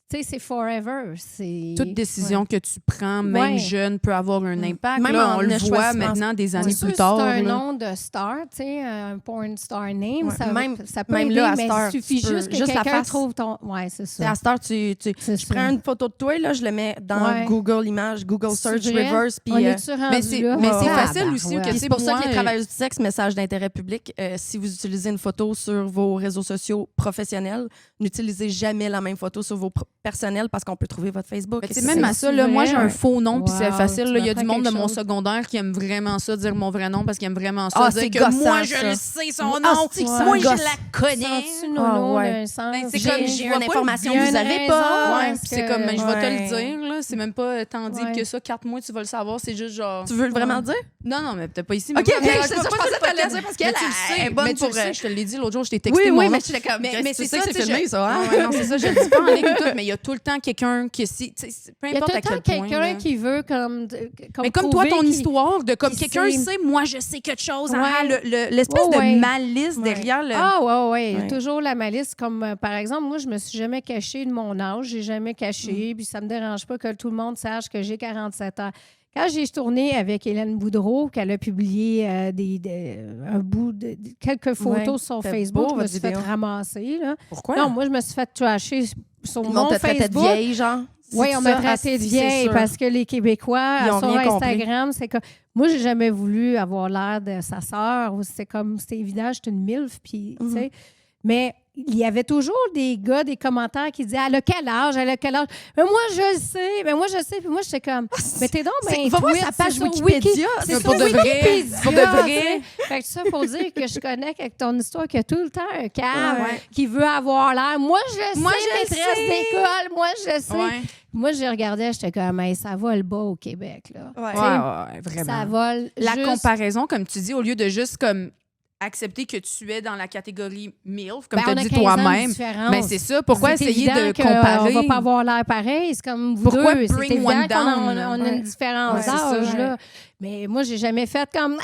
tu sais, c'est forever. C'est... Toute décision que tu prends, même Ouais. jeune, peut avoir un impact. Même Là, en on le ne voit choisissant- maintenant des C'est années sûr, plus si tard. c'est un là. nom de star, tu sais, un porn star name, Ouais. ça peut même aider, là, à mais cette heure, il suffit tu peux juste que juste la quelqu'un face. trouve ton... Ouais, c'est C'est ça. à cette heure, je C'est prends ça. une photo de toi, là, je le mets dans Ouais. Google Images, Google C'est Search vrai? Reverse. Puis, On est-tu rendu Mais c'est là? facile aussi ouais. que puis c'est pour ça moi, que les travailleuses du sexe, message d'intérêt public, si vous utilisez une photo sur vos réseaux sociaux professionnels, n'utilisez jamais la même photo sur vos personnels parce qu'on peut trouver votre Facebook. C'est même à ça, là, moi j'ai un faux nom, puis c'est Wow, facile. tu là. Il y a du m'apprends monde de quelque mon chose. secondaire qui aime vraiment ça, dire mon vrai nom, parce qu'il aime vraiment ça. Ah, dire c'est que gossant, moi, je ça. le sais son Ah, nom, c'est que ça moi, me je gosse. la connais. Sens-tu nono ouais. d'un sens? Ben, c'est J'ai comme, je une vois pas information Il y que a vous une avez raison, pas. ouais. Ouais, puis c'est comme, ben, je vais te le Ouais. dire, là. C'est même pas tant dit Ouais. que ça. 4 mois, tu vas le savoir. C'est juste genre. Tu veux vraiment le dire? Non, non, mais peut-être pas ici. Ok, mais ok, pas- je pas- pensais pas- que pas- t'allais dire parce qu'elle mais tu le elle sais, est bonne mais tu le pour, sais, je te l'ai dit l'autre jour, je t'ai texté Oui, mon oui, nom. mais je l'ai comme. Mais tu c'est sais ça, que c'est tu sais, filmé, ça, hein? Ah ouais, non, c'est ça, je le dis pas en ligne et tout, mais il y a tout le temps quelqu'un qui, si, tu sais, peu Il y a tout importe le à temps quel point. quelqu'un là. qui veut comme Mais comme toi, prouver ton qu'il- histoire de comme qui quelqu'un sait. sait, moi, je sais quelque chose. Ouais. Ah, l'espèce Ouais, ouais. de malice Ouais. derrière le. Ah, ouais. Il y a Ouais. toujours la malice. Comme, par exemple, moi, je me suis jamais cachée de mon âge. J'ai jamais caché. Puis ça me dérange pas que tout le monde sache que j'ai 47 ans. Quand j'ai tourné avec Hélène Boudreau, qu'elle a publié un bout de quelques photos Ouais, sur c'était Facebook, beau, je me votre suis fait vidéo. ramasser. Là. Pourquoi? Non, moi, je me suis fait trasher sur Tout le mon monde te traitait de Facebook. vieille, genre. Oui, C'est on m'a ça? traité Ah, de si, vieille c'est sûr. parce que les Québécois, Ils ont sur rien compris. Instagram, c'est comme... Moi, j'ai jamais voulu avoir l'air de sa sœur. C'était évident, j'étais une milf, puis, tu sais. Mais il y avait toujours des gars, des commentaires qui disaient « Elle a quel âge? Elle a quel âge? » Mais moi, je le sais. Mais moi, je sais. Puis moi, j'étais comme « Mais t'es donc ben Va voir tweet, sa page c'est sur Wikipédia. C'est Mais sur pour de vrai. Wikipédia, Pour de vrai. tu sais. Fait que ça, pour dire que je connecte avec ton histoire, qu'il y a tout le temps un cave Ouais. qui veut avoir l'air. Moi, je Moi, sais, je maîtresse sais. d'école. Moi, je sais. Ouais. Moi, je regardais, j'étais comme, hey, ça vole bas au Québec, là. Ouais. Tu sais, Ouais, vraiment. ça vole. La juste- comparaison, comme tu dis, au lieu de juste comme accepter que tu es dans la catégorie MILF, comme Ben, tu as on a dit 15 ans de toi-même. différence. Mais c'est ça. Pourquoi C'est essayer évident de que, comparer? on va pas avoir l'air pareil. C'est comme vous Pourquoi deux. C'est bring évident one qu'on a- down, on là? a Ouais. une différence Ouais, c'est ça, d'âge, ouais. là. Mais moi, j'ai jamais fait comme...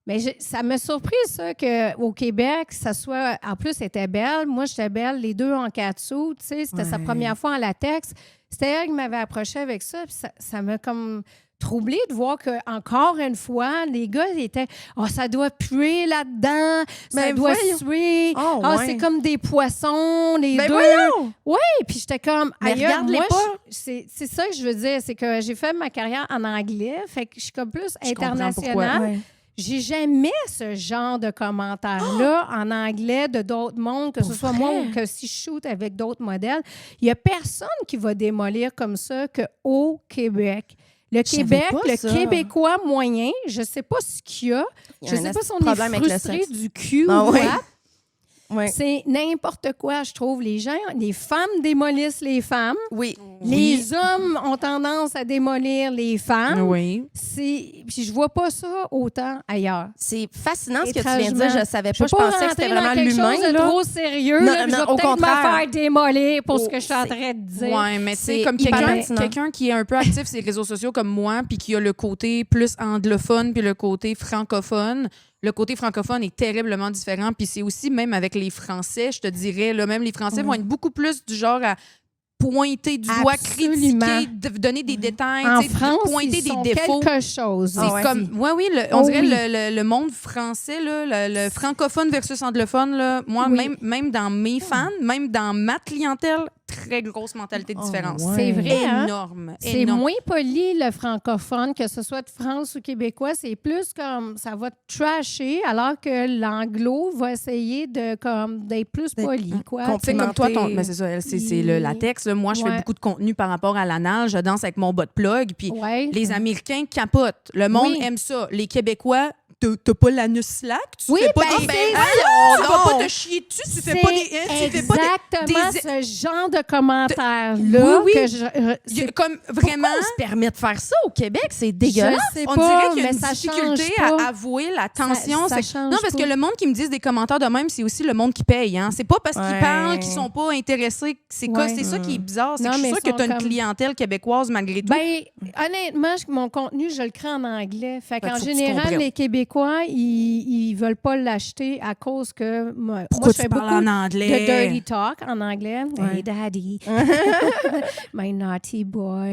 Mais ça m'a surpris, ça, qu'au Québec, ça soit... En plus, elle était belle. Moi, j'étais belle. Les deux en katsu, tu sais. C'était sa Ouais. première fois en latex. C'était elle qui m'avait approché avec ça. Puis ça m'a comme troublée de voir que encore une fois, les gars ils étaient « Oh, ça doit puer là-dedans. Ça Ben, doit voyons. suer. Oh, Ah, ouais. c'est comme des poissons, les Ben deux. » voyons! Et puis j'étais comme, Mais ailleurs, regarde-les moi, pas. c'est ça que je veux dire, c'est que j'ai fait ma carrière en anglais, fait que je suis comme plus Je comprends internationale. Ouais. J'ai jamais ce genre de commentaires-là en anglais de d'autres mondes, que ce soit moi ou que si je shoot avec d'autres modèles. Il n'y a personne qui va démolir comme ça qu'au Québec. Le savais Québec, pas le ça. Québécois moyen, je ne sais pas ce qu'il y a. Il y Je a ne sais un pas si on problème est avec le frustré sexe. du cul Ah ou ouais. quoi. Ouais. C'est n'importe quoi, je trouve. Les femmes démolissent les femmes. Oui. Les hommes ont tendance à démolir les femmes. Oui. Puis je vois pas ça autant ailleurs. C'est fascinant ce que tu viens de dire. Étrangement. Je savais Je pas. Je pensais que c'était vraiment l'humain. chose de là. trop sérieux. Non, là, puis non, je vais au peut-être contraire. me faire démolir pour ce Oh, que je suis en c'est- train de dire. Ouais, mais C'est c'est comme hyper quelqu'un pertinent. qui est un peu actif sur les réseaux sociaux comme moi, puis qui a le côté plus anglophone puis le côté francophone. Le côté francophone est terriblement différent, puis c'est aussi même avec les Français, je te dirais, là, même les Français vont être beaucoup plus du genre à pointer du doigt, Absolument. critiquer, donner des détails, En tu sais, France, pointer ils des sont défauts. quelque chose. C'est Ah ouais. comme, oui, on Oh dirait oui. le monde français, là, le francophone versus anglophone. Là, moi, Oui. même dans mes fans, même dans ma clientèle, très grosse mentalité de Oh, différence. ouais. C'est vrai, hein? Énorme. C'est énorme. moins poli, le francophone, que ce soit de France ou québécois. C'est plus comme ça va trasher, alors que l'anglo va essayer d'être plus poli, quoi. com- Tu sais, comme toi, Complimenter. mais c'est ça, elle, c'est le latex. Là. Moi, je fais Ouais. beaucoup de contenu par rapport à l'anal. Je danse avec mon bas de plug. Puis Ouais. les Américains capotent. Le monde Oui. aime ça. Les Québécois, t'as pas l'anus slack. Tu Oui, fais pas ben, des... c'est tu vas non. pas te chier dessus. Tu fais pas des... Tu fais pas exactement des- ce genre de commentaires-là Oui, oui. que je... Il y a c'est- comme vraiment... Pourquoi on se permet de faire ça au Québec? C'est dégueulasse. Je sais On pas, dirait qu'il y a mais une ça difficulté change pas. à avouer la tension. Ça C'est- change non, parce pas. que le monde qui me disent des commentaires de même, c'est aussi le monde qui paye. Hein. C'est pas parce qu'ils Ouais. parlent qu'ils sont pas intéressés. C'est Ouais. c'est ça qui est bizarre. C'est Non, que je suis mais sûre que sont tu as une comme- clientèle québécoise malgré tout. Ben, honnêtement, mon contenu, je le crée en anglais. Fait Fait qu'en qu'il faut que tu général, comprennes. les Québécois, ils veulent pas l'acheter à cause que moi Pourquoi je tu fais parles beaucoup en de anglais? dirty talk en anglais. Hey, daddy. My naughty boy.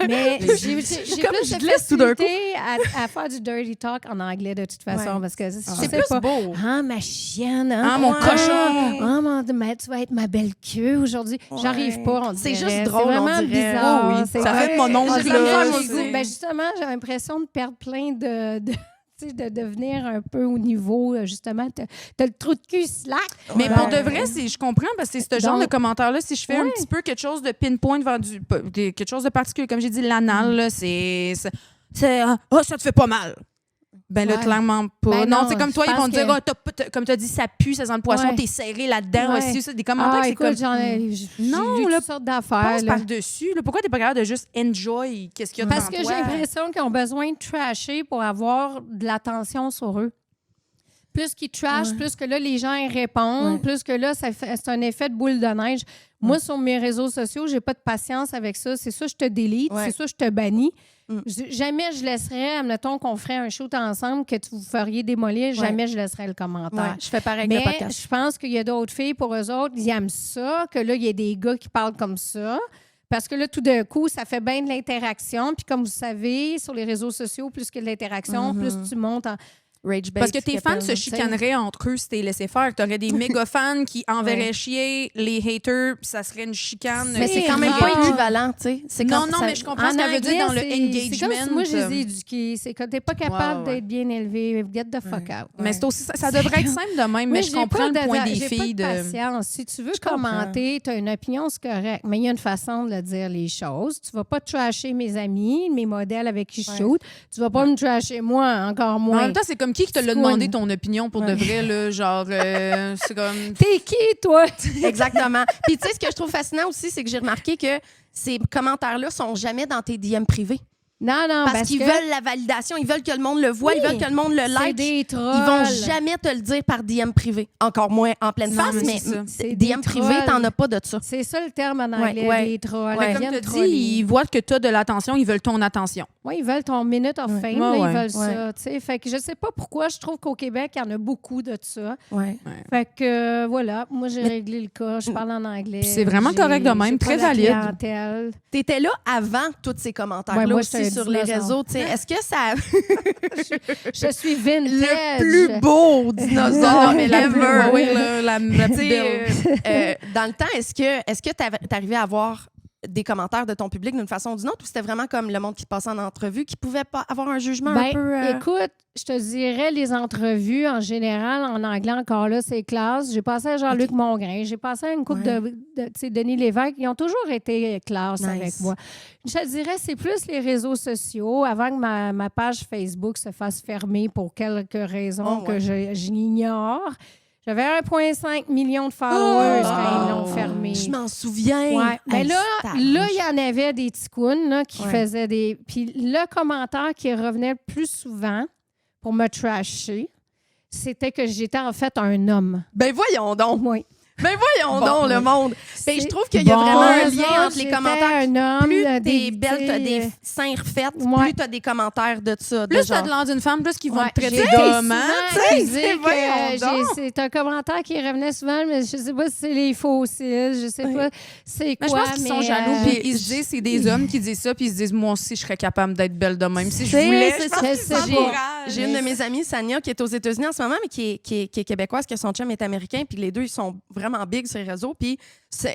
Mais j'ai Comme plus je de glisse tout d'un coup. facilité à faire du dirty talk en anglais de toute façon Ouais. parce que je C'est sais plus pas. beau. Ah, ma chienne. Hein? Ah, mon Ouais. cochon. Ah, tu vas être ma belle queue aujourd'hui. J'arrive pas, on C'est dirait. juste drôle, C'est on vraiment dirait. bizarre. Oh oui, C'est ça vrai. fait mon ongle, J'ai de la là, misère, c'est- j'ai dit, ben justement, j'ai l'impression de perdre plein tu sais, de devenir un peu au niveau, justement, t'as le trou de cul slack. Mais Ouais. pour de vrai, je comprends parce que c'est ce genre Donc- de commentaire-là. Si je fais un Ouais. petit peu quelque chose de pinpoint vers quelque chose de particulier, comme j'ai dit, l'anal, là, ça te fait pas mal. Ben là, Ouais. clairement pas. Ben non, non, c'est comme je toi, ils pense vont te dire, que- comme tu as dit, ça pue, ça sent le poisson, Ouais. t'es serré là-dedans Ouais. aussi. Ça, des commentaires, Ah, c'est écoute, comme. j'en ai j'ai Non, vu là, toutes sortes d'affaires. Passe là. par-dessus. Là. Pourquoi t'es pas capable de juste enjoy qu'est-ce qu'il y a Parce devant que toi? j'ai l'impression qu'ils ont besoin de trasher pour avoir de l'attention sur eux. Plus qu'ils trashent, plus que là, les gens y répondent, Ouais. plus que là, c'est un effet de boule de neige. Moi, sur mes réseaux sociaux, j'ai pas de patience avec ça. C'est ça, je te délite. Ouais. C'est ça, je te bannis. Mm. Jamais je laisserais, admettons qu'on ferait un shoot ensemble, que vous feriez démolir, jamais je laisserais le commentaire. Ouais, je fais pareil avec Mais le podcast. je pense qu'il y a d'autres filles, pour eux autres, ils aiment ça, que là, il y a des gars qui parlent comme ça. Parce que là, tout d'un coup, ça fait bien de l'interaction. Puis comme vous savez, sur les réseaux sociaux, plus que de l'interaction, plus tu montes en... Rage bait, Parce que tes qu'ils fans appellent, se tu sais. chicaneraient entre eux si t'es laissé faire. T'aurais des méga fans qui enverraient chier les haters, puis ça serait une chicane. Mais c'est quand même rare. pas équivalent, tu sais. C'est Non, quand- non, ça- mais je comprends En ce qu'elle veut dire anglais, dans le c'est comme engagement. si moi, je les ai éduqués. C'est que t'es pas capable Ouais, ouais. d'être bien élevé. Get the fuck out. Mais c'est aussi, ça devrait être simple de même, mais Moi, je comprends le point des j'ai filles. pas de patience. Si tu veux commenter, tu as une opinion, c'est correct. Mais il y a une façon de dire les choses. Tu vas pas trasher mes amis, mes modèles avec qui je shoot. Tu vas pas me trasher moi, encore En moins. même temps, c'est comme qui te l'a Scoune. demandé ton opinion pour de vrai, là, genre, c'est comme... T'es qui, toi? Exactement. Puis tu sais, ce que je trouve fascinant aussi, c'est que j'ai remarqué que ces commentaires-là sont jamais dans tes DM privés. Non, non, Parce qu'ils que veulent la validation, ils veulent que le monde le voit, Oui. ils veulent que le monde le c'est like. des trolls. Ils vont jamais te le dire par DM privé. Encore moins en pleine Non, face, mais mais c'est ça. C'est DM des privé, trolls. t'en as pas de ça. C'est ça le terme en anglais, Ouais, des trolls. Ouais. Ils Comme viennent tu troller. dis, ils voient que tu as de l'attention, ils veulent ton attention. Oui, ils veulent ton minute of fame, Ouais, là, ouais. ils veulent ça. tu sais. Fait que je sais pas pourquoi, je trouve qu'au Québec, il y en a beaucoup de ça. Ouais. Fait que voilà, moi j'ai réglé le cas, je parle en anglais. Puis c'est vraiment J'ai- correct de même, j'ai pas très la valide. clientèle. T'étais là avant tous ces commentaires-là Ouais, moi, aussi j'étais sur les dinosaure. réseaux. tu sais. Est-ce que ça... Je suis vintage. le plus beau dinosaure mais la plus, ever. oui, la Tu plus sais, belle. dans le temps, est-ce que t'arrivais à avoir des commentaires de ton public d'une façon ou d'une autre, ou c'était vraiment comme le monde qui te passait en entrevue qui pouvait pas avoir un jugement un Ben, peu... écoute, je te dirais les entrevues en général, en anglais encore là, c'est classe. J'ai passé à Jean-Luc Mongrain, j'ai passé à une couple de tu sais, Denis Lévesque. Ils ont toujours été classe Nice. avec moi. Je te dirais, c'est plus les réseaux sociaux. Avant que ma page Facebook se fasse fermer pour quelques raisons Oh, que ouais. je l'ignore. J'avais 1,5 million de followers quand ils l'ont fermé. Je m'en souviens. Ouais. Mais Hey, là, tabarnouche. il y en avait des ticounes là, qui Ouais. faisaient des... Puis le commentaire qui revenait le plus souvent pour me trasher, c'était que j'étais en fait un homme. Ben voyons donc. Oui. Ben voyons donc, le monde. Ben, je C'est- trouve qu'il y a Bon, vraiment un ça, lien entre les j'étais commentaires. un homme, Plus t'es d'éviter, belle, t'as des seins refaites, Ouais. plus t'as des commentaires de ça. Plus de t'as genre... de l'air d'une femme, plus qu'ils vont Ouais, te traiter j'ai été d'homme, hein? souvent accusée c'est que voyons donc. c'est un commentaire qui revenait souvent, mais je sais pas si c'est les fossiles, je sais pas c'est Mais je quoi. pense qu'ils sont jaloux, euh, puis ils se disent, c'est des hommes qui disent ça, puis ils se disent, moi aussi, je serais capable d'être belle de même. Si je C'est- voulais, c'est je pense ça, qu'ils c'est- s'encouragent. J'ai une de mes amies, Sania, qui est aux États-Unis en ce moment, mais qui est québécoise, que son chum est américain, puis les deux, ils sont vraiment big sur les réseaux. Puis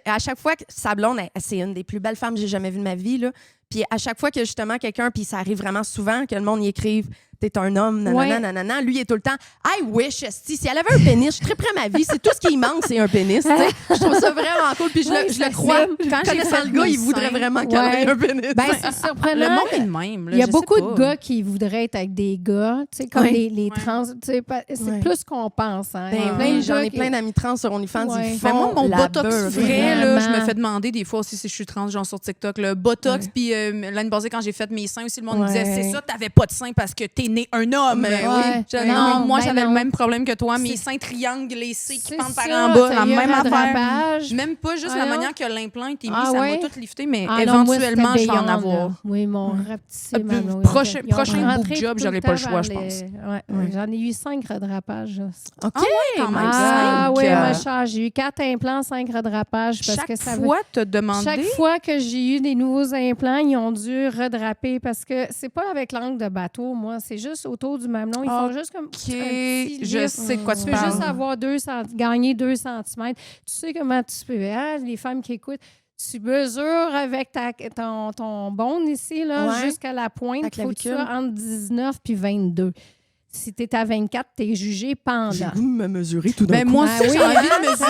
à chaque fois que sa blonde, c'est une des plus belles femmes que j'ai jamais vues de ma vie, là. Puis à chaque fois que justement quelqu'un, puis ça arrive vraiment souvent, que le monde y écrive t'es un homme, nanana, Ouais. nanana, lui, il est tout le temps I wish, esti, si elle avait un pénis, je serais prêt à ma vie. C'est tout ce qui manque, c'est un pénis. tu sais. Je trouve ça vraiment cool, puis je Oui, le ça crois. fait- Quand j'ai Connaissant fait le gars, mes il voudrait seins, vraiment qu'elle ouais. ait un pénis. Ben, c'est Le surprenant. monde est de même. Là, Il y a je beaucoup sais de pas. gars qui voudraient être avec des gars, tu sais, comme Ouais. les trans. Tu sais, c'est Ouais. plus qu'on pense. Hein. Il y a Ben plein de oui, j'en gars ai qui- plein d'amis trans sur OnlyFans, Ouais. ils Mais font moi, mon la botox beurre. vrai, là, je me Vraiment. fais demander des fois aussi si je suis trans, genre sur TikTok, le botox, Ouais. puis l'année passée, quand j'ai fait mes seins aussi, le monde me Ouais. disait, c'est ça, t'avais pas de seins parce que t'es né un homme. Mais Ouais. oui. J'étais, Non, non, moi, ben j'avais non. le même problème que toi, mes C'est- seins triangulés qui C'est pendent par ça, en bas, t'as la eu un même affaire. rattrapage. Même pas juste Ah la non? manière que l'implant était mis, Ah ça ouais? m'a tout lifté, mais Ah non, moi, éventuellement, c'était je vais en beyond, avoir. là. Oui, mon rapetissé. ma- Prochain- ils ont prochain rentré boob job, tout j'aurais le pas le temps choix, vers je pense. Ouais. J'en ai eu 5 redrapages. là. OK. Ah ouais, quand même. Ah cinq. oui, ma chère, j'ai eu 4 implants, 5 redrapages. Parce Chaque que ça fois, t'as demandé. Chaque fois que j'ai eu des nouveaux implants, ils ont dû redraper parce que c'est pas avec l'angle de bateau, moi. C'est juste autour du mamelon. Ils font juste comme un petit je lift. sais de quoi tu Tu peux parles. juste avoir gagner 2 cm. Tu sais comment tu peux. Hein, les femmes qui écoutent, tu mesures avec ton bone ici, là, Ouais. jusqu'à la pointe. La Il faut que tu clavicule. sois entre 19 puis 22. Si tu es à 24, tu es jugé J'ai pendant. le goût de me mesurer tout d'un Ben, coup. moi Ah aussi, oui. j'ai envie de mesurer.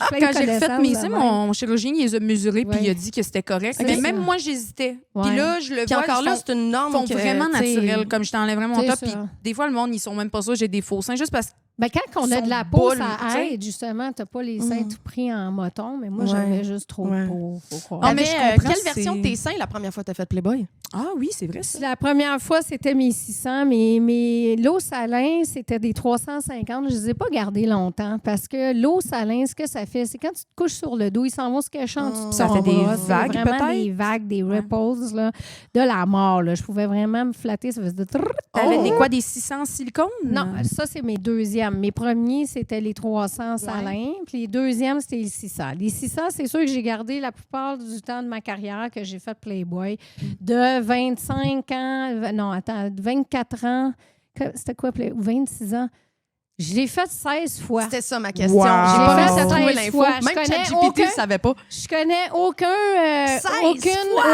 Plein de Quand j'ai refait connaissances mes de seins, même. mon chirurgien, il les a mesurés puis Ouais. il a dit que c'était correct. C'est Mais ça. même moi, j'hésitais. Ouais. Puis là, je le Puis vois, encore ils là, font- c'est une norme font que, vraiment tu sais, naturel, comme je t'enlève vraiment mon C'est top. ça. Puis des fois, le monde, ils sont même pas sûrs, j'ai des faux seins, juste parce que Ben, quand on a Son de la peau, boule, tu ça sais. aide, justement. Tu n'as pas les seins Mm. tout pris en moton, mais moi, Ouais. j'avais juste trop Ouais. de peau. Faut croire. Ah, mais je comprends, quelle version de c'est- tes seins la première fois que tu as fait Playboy? ah oui, c'est vrai ça. La première fois, c'était mes 600, mais l'eau salin, c'était des 350. Je ne les ai pas gardés longtemps parce que l'eau salin, ce que ça fait, c'est quand tu te couches sur le dos, ils s'en vont se cacher en dessous de Ça ton fait des bras. C'est vagues, vraiment peut-être? des vagues, des ripples là, de la mort. Là. Je pouvais vraiment me flatter. Ça faisait de trrr. T'avais des quoi, des 600 en silicone? Non, ça, c'est mes deuxièmes. Mes premiers, c'était les 300 salins. Puis les deuxièmes, c'était les 600. Les 600, c'est sûr que j'ai gardé la plupart du temps de ma carrière que j'ai fait Playboy. De 25 ans, non, attends, 24 ans. C'était quoi, Playboy? 26 ans. Je l'ai fait 16 fois. C'était ça ma question. Wow. J'ai pas J'ai réussi à fait trouver 16 l'info. fois. Je Même connais ChatGPT aucun- ne savait pas. Je connais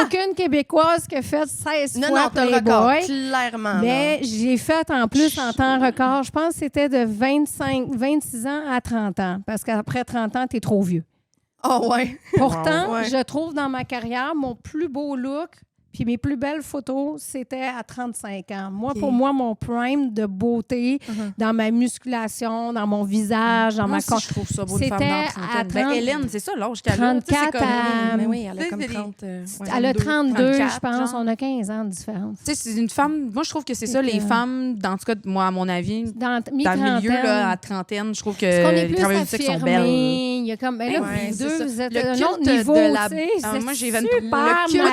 aucune Québécoise qui a fait 16 Non, fois non, t'as le record. Playboy. Clairement. Mais j'ai fait en plus en temps record. Je pense que c'était de 26 ans à 30 ans. Parce qu'après 30 ans, tu es trop vieux. Oh, ouais. Pourtant, Ouais. je trouve dans ma carrière, mon plus beau look puis mes plus belles photos, c'était à 35 ans. Moi, OK. pour moi, mon prime de beauté dans ma musculation, dans mon visage, dans Moi ma... aussi, je trouve ça beau, une femme C'était dans à la trentaine. Ben, 30 Hélène, c'est ça l'âge qu'elle a. Tu sais, 34 c'est comme- à- Mais oui, elle a tu sais, comme c'est des- 30. Elle a 32, 34, je pense. genre. On a 15 ans de différence. Tu sais, c'est une femme. Moi, je trouve que c'est ça, C'est les que- femmes, dans tout cas, moi, à mon avis, Dans dans le milieu, là, à trentaine, je trouve que Parce qu'on est les plus travailleuses du sexe sont belles. affirmés. Il y a comme, ben là, Ouais, vous c'est deux, ça. vous êtes Le à un culte autre niveau, de la- tu sais, Ah, c'est moi, j'ai super le culte mature.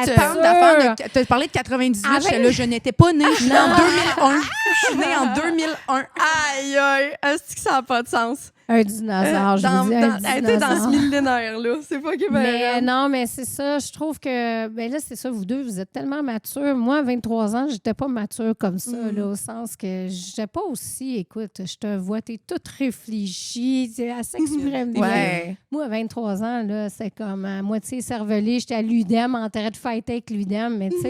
d'affaires de. Tu as parlé de 98, Avec- j'étais là, je n'étais pas née. Je suis née en 2001. Je suis née en 2001. Aïe, aïe. Est-ce que ça n'a pas de sens? Un dinosaure, je vous dis, un Elle était dans ce dinosaure. millénaire-là. C'est pas qui Mais non, mais c'est ça. Je trouve que, ben là, c'est ça, vous deux, vous êtes tellement matures. Moi, à 23 ans, j'étais pas mature comme ça, là, au sens que j'étais pas aussi, écoute, je te vois, t'es toute réfléchie, tu elle s'exprime bien. Ouais. Moi, à 23 ans, là, c'est comme à moitié cervelée. J'étais à l'UDEM, en train de fighter avec l'UDEM, mais tu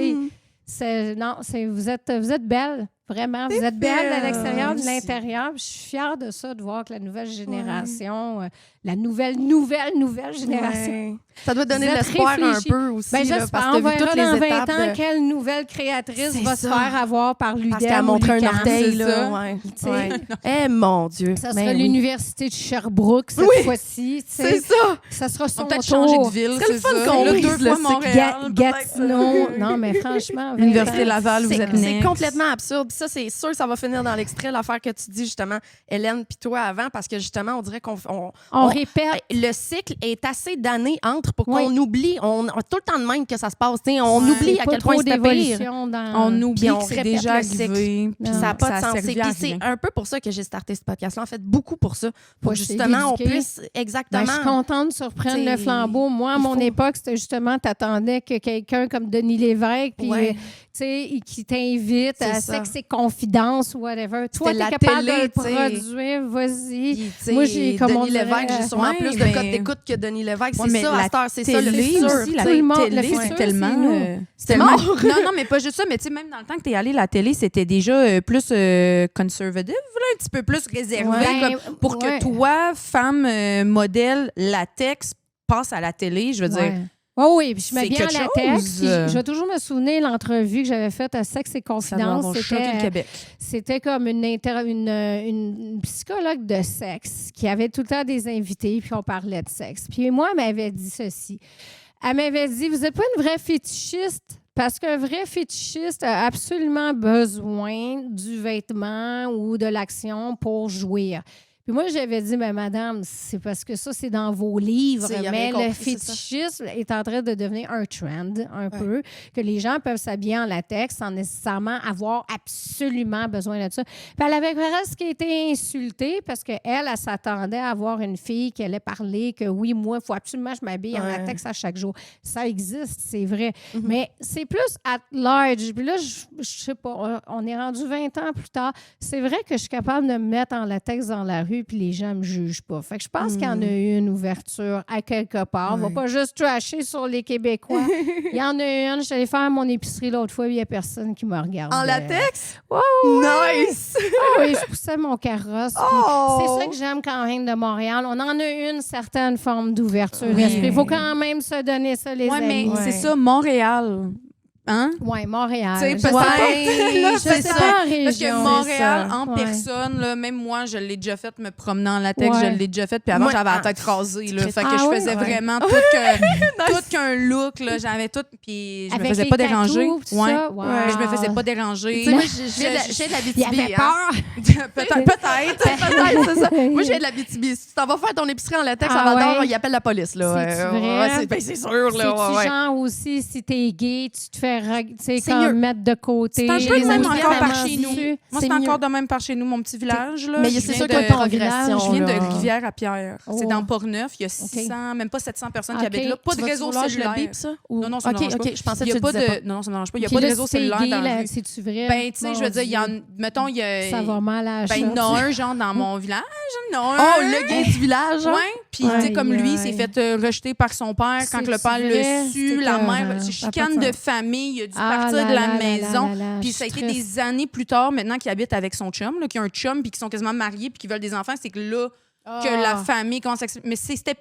sais, vous êtes belle. Vraiment, vous êtes belle de l'extérieur, de Merci. l'intérieur. Puis je suis fière de ça, de voir que la nouvelle génération, la nouvelle génération. Ouais. Ça doit donner Vous de êtes l'espoir un réfléchis. peu aussi, Ben, là, j'espère, parce on que t'as vu verra toutes les dans 20 étapes ans de... quelle nouvelle créatrice C'est va se ça. faire avoir par l'UDEM Parce qu'elle ou montre un l'UQAM, orteil, c'est là. ça. Ouais. Tu sais. Ouais. Eh, mon Dieu. Ça Ben sera oui. l'Université de Sherbrooke cette Oui. fois-ci. tu sais. C'est ça. Ça sera On son va peut-être tour. changer de ville, C'est le c'est fun ça. qu'on Là, brise 2 le fois cycle. Montréal. Gatineau. Non, mais franchement, Université 20 ans. Laval, vous êtes C'est next. complètement absurde. Puis ça, c'est sûr que ça va finir dans l'extrait, l'affaire que tu dis justement, Hélène, puis toi avant, parce que justement, on dirait On répète. le cycle est assez d'années entre pour Oui. qu'on oublie. On a tout le temps de même que ça se passe. T'sais, on Ouais. oublie à Pas quel point trop c'était pire. d'évolution dans... On oublie Puis on que c'est répète déjà le cycle. arrivé. Puis Non. Ça n'a pas de ça sens. servit à Puis c'est rien. un peu pour ça que j'ai starté ce podcast-là. En fait, beaucoup pour ça. Pour Pour que justement, on d'éduquer. puisse exactement. Ben, je suis contente de surprendre T'sais, le flambeau. Moi, à il mon faut- époque, c'était justement, t'attendais que quelqu'un comme Denis Lévesque, puis, Ouais. tu sais, qui t'invite C'est à ça. Sexe et Confidence ou whatever. Toi, C'était t'es la capable télé, de le t'sais. produire, vas-y. Puis, tu sais, Moi, j'ai, comme on Denis dirait, Lévesque, j'ai sûrement ouais, plus de mais- codes d'écoute que Denis Lévesque. Ouais, C'est mais ça, la à cette heure, c'est ça le télé futur. aussi, la Tout le monde, le télé, futur, c'est c'est tellement... nous. c'est C'est tellement- mort. Non, mais pas juste ça, mais tu sais, même dans le temps que t'es allé à la télé, c'était déjà plus conservative, là, un petit peu plus réservé, Ouais, comme pour ouais. que toi, femme modèle latex, passe à la télé, je veux dire... Ouais. Oh oui, puis je mets c'est bien en quelque latex. chose. Puis je vais toujours me souvenir l'entrevue que j'avais faite à Sexe et Ça doit Confidence. avoir choqué le Québec. C'était comme une psychologue de sexe qui avait tout le temps des invités, puis on parlait de sexe. Puis moi, elle m'avait dit ceci. Elle m'avait dit, vous n'êtes pas une vraie fétichiste? Parce qu'un vrai fétichiste a absolument besoin du vêtement ou de l'action pour jouir. Puis moi, j'avais dit, mais madame, c'est parce que ça, c'est dans vos livres. C'est, il a Mais rien le compris, c'est ça. fétichisme est en train de devenir un trend, un peu, que les gens peuvent s'habiller en latex sans nécessairement avoir absolument besoin de ça. Puis elle avait presque été insultée parce qu'elle, elle s'attendait à avoir une fille qui allait parler que oui, moi, il faut absolument que je m'habille en Ouais. latex à chaque jour. Ça existe, c'est vrai. Mais c'est plus at large. Puis là, je sais pas, on est rendu 20 ans plus tard. C'est vrai que je suis capable de me mettre en latex dans la rue puis les gens me jugent pas. Fait que je pense qu'il y en a eu une ouverture à quelque part. On va pas juste trasher sur les Québécois. Il y en a une. Je suis allée faire mon épicerie l'autre fois, il y a personne qui me regarde. En latex? Ouais, Nice! Ah oui, je poussais mon carrosse. puis Oh! C'est ça que j'aime quand même de Montréal. On en a une certaine forme d'ouverture Oui. d'esprit. Il faut quand même se donner ça, les Oui, mais amis. c'est ça, Montréal. Hein? Oui, Montréal. Tu sais, Je peut-être- sais pas. Là, Je c'est sais ça. pas en Parce que région. Montréal, C'est ça. en Ouais. personne, là, même moi, je l'ai déjà fait me promener en latex, Ouais. je l'ai déjà fait. Puis avant, Moi, j'avais la ah, tête rasée. Là, fait que Ah je ouais? faisais Ouais. vraiment tout qu'un look. Là, j'avais tout. Puis je me Avec faisais les pas tatous, déranger. tout Ouais. ça. Wow. Mais je me faisais pas déranger. Tu sais, moi, j'ai de la Il avait BTB. peur. Peut-être. Peut-être, c'est ça. Moi, j'ai de la BTB. Si tu t'en vas faire ton épicerie en latex Ah à Val-d'Or, ouais? il appelle la police. Là. C'est-tu Ouais, vrai? ouais, c'est sûr. Là, C'est-tu ouais. genre aussi, si t'es gay, tu te fais tu sais, C'est comme mieux. mettre de côté. C'est un peu les de même amis encore par vraiment chez nous. dessus. Moi, C'est c'est encore mieux. de même par chez nous, mon petit village. Là. Mais Je c'est viens sûr de- qu'il y a une progression. Je viens de là. Rivière-à-Pierre. Oh. C'est dans Portneuf. Il y a 600, même pas 700 personnes qui Ok. habitent là. Pas de Tu vas-tu réseau vouloir que je le cellulaire. bip, ça? Ou- Non, non, ça me OK, dérange pas. OK, je pensais Il y que a tu pas le disais pas. de... Non, non, ça me dérange pas. Il n'y a Puis pas de là, réseau si t'es cellulaire gay, dans la là, rue. c'est-tu vrai? Ben, tu sais, Mon je veux dire, il y en... Dieu. Mettons, il y a... Ça va mal à la Ben, il y en shot. a un, genre, dans mon village. Il y en a un. Oh, le gay du village. hein? Ouais. Puis, tu sais, Aïe, comme lui, il aïe. s'est fait rejeter par son père quand C'est le père vrai? le su. C'est La écœurant. mère, c'est Ça a pas chicane de de sens. famille. Il a dû Ah partir là de la là là maison. là là, Puis je ça a suis été triste. des années plus tard, maintenant qu'il habite avec son chum, là, qui a un chum, puis qui sont quasiment mariés, puis qui veulent des enfants. C'est que là, que la famille commence à... Mais c'était...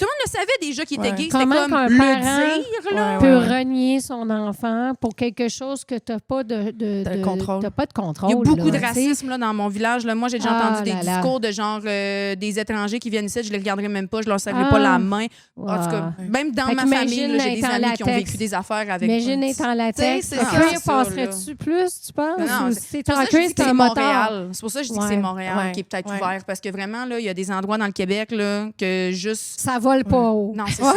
Tout le monde le savait déjà qu'il était Ouais. gay. C'était Comment comme qu'un le parent dire, là. peut renier son enfant pour quelque chose que tu n'as pas de contrôle. t'as pas de contrôle. Il y a beaucoup là, de tu sais. racisme là, dans mon village. Là. Moi, j'ai déjà Ah entendu des là là. discours de genre des étrangers qui viennent ici, je les regarderais même pas, je leur serrais Ah. pas la main. En tout Wow. cas, même dans Fait ma qu'imagine famille, là, j'ai des être en amis qui ont latex. vécu des affaires avec Imagine être en latex. Tu sais, Le c'est cuir ça, passerait-tu plus, tu penses? Non, Ou c'est si pour t'es ça en que je cuir, dis que c'est un c'est moteur. Montréal. C'est pour ça que je dis que c'est Ouais. Montréal Ouais. qui est peut-être Ouais. ouvert. Parce que vraiment, là, il y a des endroits dans le Québec là, que juste... Ça vole pas haut. Non, c'est ça.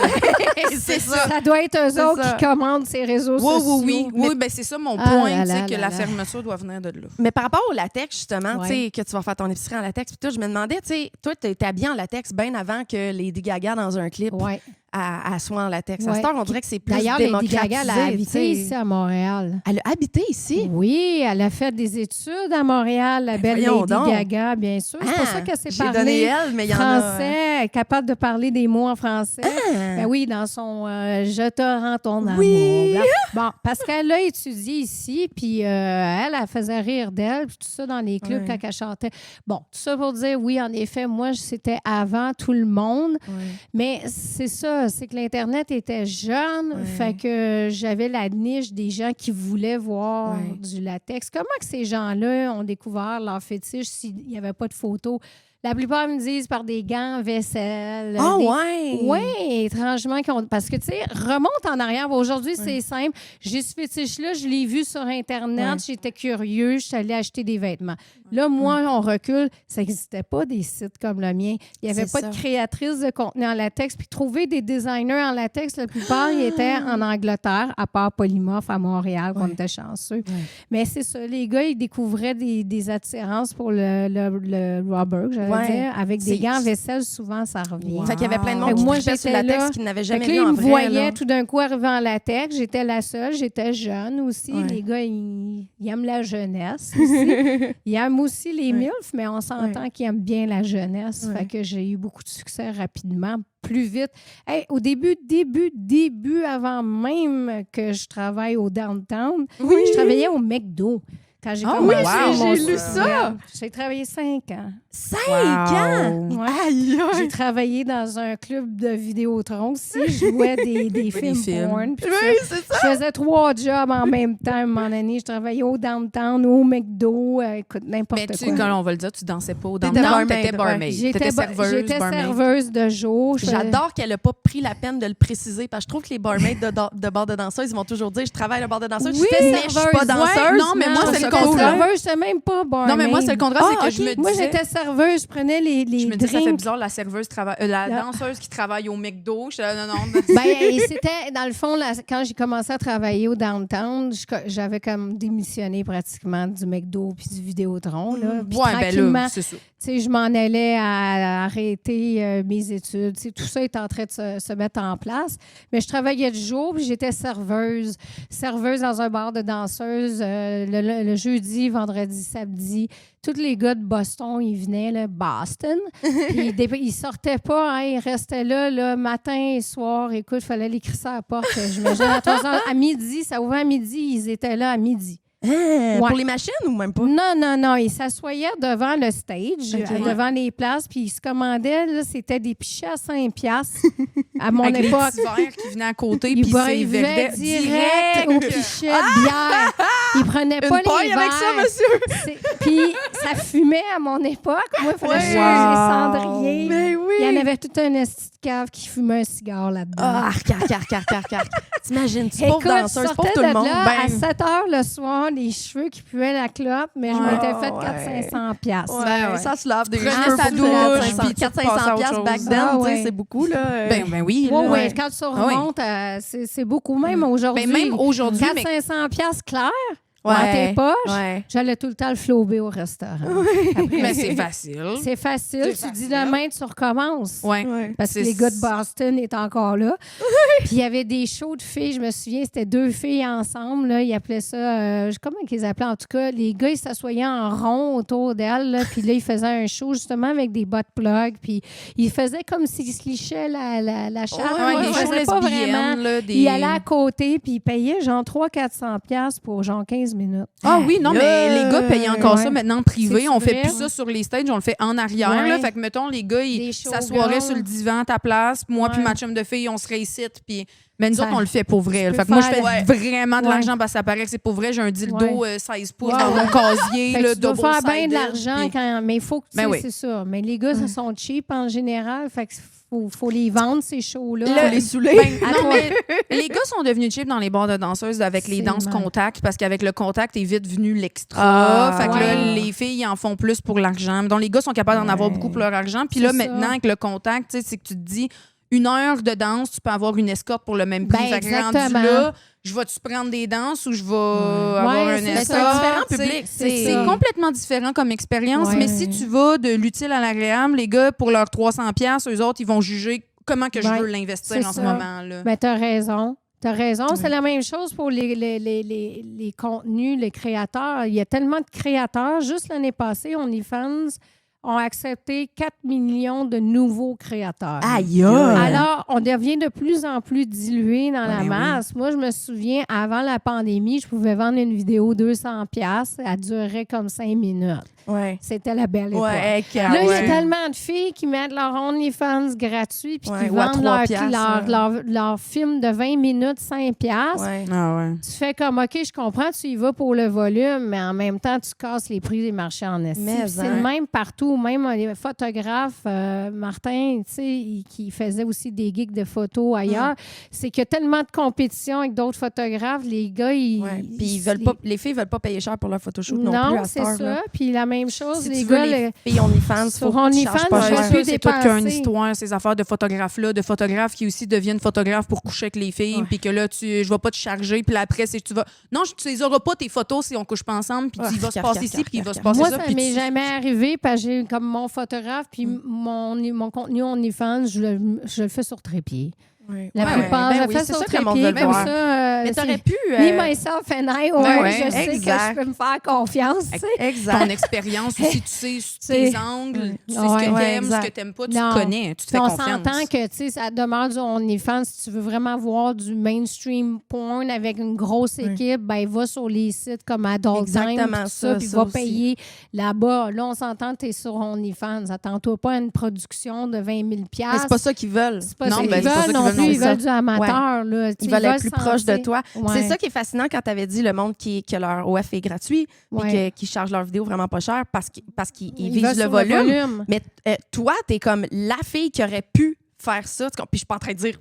C'est ça. Ça doit être eux C'est autres ça. qui commandent ces réseaux sociaux. Oui, ben c'est ça mon Ah point, là tu sais, là que là la là. fermeture doit venir de là. Mais par rapport au latex, justement, Ouais. tu sais, que tu vas faire ton épicerie en latex, puis tout, je me demandais, tu sais, toi, tu étais habillée en latex bien avant que Lady Gaga, dans un clip, Ouais. à soit en latex. À Ouais. cette heure, on dirait que c'est plus D'ailleurs, Lady démocratisé. Gaga, elle a tu habité sais. ici à Montréal. Elle a habité ici? Oui, elle a fait des études à Montréal, la belle voyons Lady donc. Gaga, bien sûr. C'est pour Ah, ça qu'elle s'est j'ai donné parlé elle, mais il y en a... français. elle est capable de parler des mots en français. Ben oui, dans son Je te rends ton amour. Oui. Bon, parce qu'elle a étudié ici, puis elle faisait rire d'elle, puis tout ça dans les clubs quand elle chantait. Bon, tout ça pour dire, oui, en effet, moi, c'était avant tout le monde. Mais c'est ça, c'est que l'Internet était jeune, fait que j'avais la niche des gens qui voulaient voir du latex. Comment que ces gens-là ont découvert leur fétiche s'il n'y avait pas de photos? La plupart me disent par des gants, vaisselle. Oui, étrangement. Parce que, tu sais, remonte en arrière. Aujourd'hui, c'est simple. J'ai ce fétiche-là, je l'ai vu sur Internet, j'étais curieux, je suis allée acheter des vêtements. Là, moi, on recule. Ça n'existait pas des sites comme le mien. Il n'y avait pas de créatrice de contenu en latex. Puis trouver des designers en latex, la plupart, ils étaient en Angleterre, à part Polymorphe à Montréal, qu'on était chanceux. Mais c'est ça, les gars, ils découvraient des attirances pour le rubber, que j'allais dire. Avec des gants en vaisselle, souvent, ça revient. Fait qu'il y avait plein de monde qui trichait sur le latex qui n'avait jamais vu en vrai. Ils me voyaient là. tout d'un coup arriver en latex. J'étais la seule. J'étais jeune aussi. Les gars, ils aiment la jeunesse aussi. Ils aiment aussi les MILF, mais on s'entend qu'ils aiment bien la jeunesse. Fait que j'ai eu beaucoup de succès rapidement, plus vite. Hey, au début, avant même que je travaille au Downtown, je travaillais au McDo. Quand j'ai commencé, j'ai lu ça. J'ai travaillé 5 ans. 5 ans? Ouais. Aïe, J'ai travaillé dans un club de Vidéotron aussi. Je jouais des films porn. C'est ça. Je faisais 3 jobs en même temps. À un moment donné, je travaillais au Downtown, au McDo, écoute, n'importe quoi. Mais quand on va le dire, tu dansais pas au Downtown, t'étais barmaid. J'étais serveuse de jour. J'adore qu'elle n'a pas pris la peine de le préciser parce que je trouve que les barmaids de bar de danseuse, ils vont toujours dire « Je travaille à bar de danseuse, mais je suis pas danseuse. » Non, mais moi, c'est le contraire. Serveuse, j'étais même pas barmaid. Non, mais moi, c'est le contraire, c'est que je me disais... Moi, j'étais serveuse, je prenais les je me disais, ça fait drinks. bizarre, la danseuse qui travaille au McDo. Je disais, non. C'était, dans le fond, quand j'ai commencé à travailler au Downtown, j'avais comme démissionné pratiquement du McDo puis du Vidéotron. Là. Puis tranquillement, c'est ça. je m'en allais à arrêter mes études. Tout ça est en train de se mettre en place. Mais je travaillais de jour, puis j'étais serveuse dans un bar de danseuses le jeudi, vendredi, samedi. Tous les gars de Boston, ils venaient, là, Boston. Puis ils sortaient pas, hein, ils restaient là, matin et soir. Écoute, il fallait les crisser à la porte. J'imagine à 3 heures. À midi, ça ouvrait à midi, ils étaient là à midi. Pour les machines ou même pas? Non. Ils s'assoyaient devant le stage, devant les places, puis ils se commandaient, là, c'était des pichets à 5$. À mon avec époque. les petits verres qui venaient à côté, Ils puis ils buvaient direct au pichet de bière. Ils prenaient pas les verres. avec ça, monsieur! Puis ça fumait à mon époque. Moi, il fallait que je Wow. les cendriers. Mais oui! Il y en avait tout un esti de cave qui fumait un cigare là-dedans. Arc. T'imagines, tu Écoute, pauvre je danseuse, sortais pauvre tout de le monde. là à 7 h le soir, les cheveux qui puaient la clope, mais je m'étais fait 400-500$. Ouais, ça se lave des Prenais cheveux sa pour douche, 400$, puis tu passais à autre chose. back then, Ah, tu sais, ouais. c'est beaucoup, là. Ben oui. Oui, là. quand tu remontes, c'est beaucoup. Même aujourd'hui, Ben, même aujourd'hui, 400-500$ clair, Ouais. dans tes poches, Ouais. j'allais tout le temps le flober au restaurant. Après, Mais c'est facile. c'est facile. C'est Tu facile. dis demain, tu recommences. Ouais. Parce que C'est- les gars de Boston étaient encore là. Puis il y avait des shows de filles, je me souviens, c'était 2 filles ensemble. Là, ils appelaient ça, comment ils appelaient en tout cas, les gars, ils s'assoyaient en rond autour d'elles. Là, puis là, ils faisaient un show justement avec des butt plugs. Puis ils faisaient comme s'ils se lichaient la chatte. Ouais, Ils des faisaient shows pas lesbiennes, vraiment. là, des... Ils allaient à côté, puis ils payaient genre 300-400$ pour genre 15 minutes. Ah oui, non, mais les gars payent encore Ouais. ça maintenant en privé. C'est On fait vrai? plus ça sur les stages, on le fait en arrière. Ouais. Là, fait que, mettons, les gars, ils Des s'assoiraient showgirls. sur le divan à ta place. Moi puis Ouais. ma chum de filles, on se récite. Puis... Mais nous Ça- autres, on le fait pour vrai. tu Fait peux que moi, je fais faire- vraiment de Ouais. l'argent parce que ça paraît que c'est pour vrai. J'ai un dildo Ouais. 16 pouces Ouais, dans mon ouais. casier. Fait que Le tu dois double faire bien de sided, l'argent, puis- mais il faut que tu Ben sais, oui. c'est ça. Mais les gars, ça sont cheap en général. Fait que faut les vendre, ces shows-là. Le- les saouler. Ben, À non, toi. mais les gars sont devenus cheap dans les bars de danseuses avec les C'est danses mal. contact parce qu'avec le contact est vite venu l'extra. Ah, fait que là, ouais. les filles ils en font plus pour l'argent. Donc les gars sont capables d'en avoir Ouais. beaucoup pour leur argent. Puis C'est là, ça. maintenant, avec le contact, tu sais, c'est que tu te dis 1 heure de danse, tu peux avoir une escorte pour le même prix. Ben, Fait que rendu exactement. là, je vais-tu prendre des danses ou je vais avoir Ouais, un c'est escorte? ça. différent tu sais. public, c'est C'est ça. complètement différent comme expérience. Ouais. Mais si tu vas de l'utile à l'agréable, les gars, pour leurs 300$, eux autres, ils vont juger comment que je Ouais, veux l'investir c'est en ce ça. moment-là. Ben, t'as raison. T'as raison. C'est la même chose pour les contenus, les créateurs. Il y a tellement de créateurs. Juste l'année passée, OnlyFans ont accepté 4 millions de nouveaux créateurs. Aïe! Alors, on devient de plus en plus dilué dans la Ben masse. Moi, je me souviens, avant la pandémie, je pouvais vendre une vidéo 200$. Elle durait comme 5 minutes. Ouais. C'était la belle époque. Ouais, Là, il y a tellement de filles qui mettent leur OnlyFans gratuit puis qui ou à vendent 3 piastres, leur film de 20 minutes 5$. Ouais. Ah ouais. Tu fais comme, OK, je comprends, tu y vas pour le volume, mais en même temps, tu casses les prix des marchés en esti. Mais, Puis c'est le même partout. Même les photographes, Martin, tu sais, qui faisait aussi des gigs de photos ailleurs, c'est qu'il y a tellement de compétition avec d'autres photographes. Les gars, Puis les filles veulent pas payer cher pour leur photoshoot non, plus Non, à c'est cette heure, ça. là. Puis la même chose, Si les tu veux gars... les filles OnlyFans, sur faut que tu OnlyFans, charges pas je cher. suis C'est toute qu'une dépenser. histoire, ces affaires de photographes-là, de photographes qui aussi deviennent photographes pour coucher avec les filles, puis que là, je vais pas te charger, puis là, après, c'est tu vas... Non, tu les auras pas, tes photos, si on couche pas ensemble, puis il va se passer ici, puis il va se passer Moi, ça. ça puis m'est tu- jamais arrivé parce que j'ai comme mon photographe puis mon contenu OnlyFans, je le fais sur trépied. La Ouais, plupart, ben je le oui, fais c'est sur ça que le monde trépied veut comme voir. ça. Mais t'aurais c'est- pu... Me, myself and I, ouais, je sais que exact. je peux me faire confiance. tu sais. Exact. Ton expérience aussi, tu sais, C'est- tes angles, tu sais Ouais. ce que Ouais, t'aimes, ce exact. que t'aimes pas, tu Non. te connais, tu te fais Puis on confiance. s'entend que, tu sais, ça demeure du OnlyFans. Si tu veux vraiment voir du mainstream porn avec une grosse équipe, ben va sur les sites comme Adult Time, Exactement tout ça, puis ça va aussi. payer là-bas. Là, on s'entend, tu es sur OnlyFans. Attends-toi pas à une production de 20 000 Mais c'est pas ça qu'ils veulent. C'est pas Non, ça ben, qu'ils c'est pas ça veulent qu'ils non veulent plus. non Ils plus. veulent du amateur. Là. Tu sais, Ils veulent être plus sentir. proches de toi. Ouais. C'est ça qui est fascinant quand tu avais dit le monde que leur OF est gratuit puis Ouais. qui charge leurs vidéos vraiment pas cher parce qu'ils Ils visent veulent le sur volume. Mais toi, t'es comme la fille qui aurait pu faire ça. Puis je suis pas en train de dire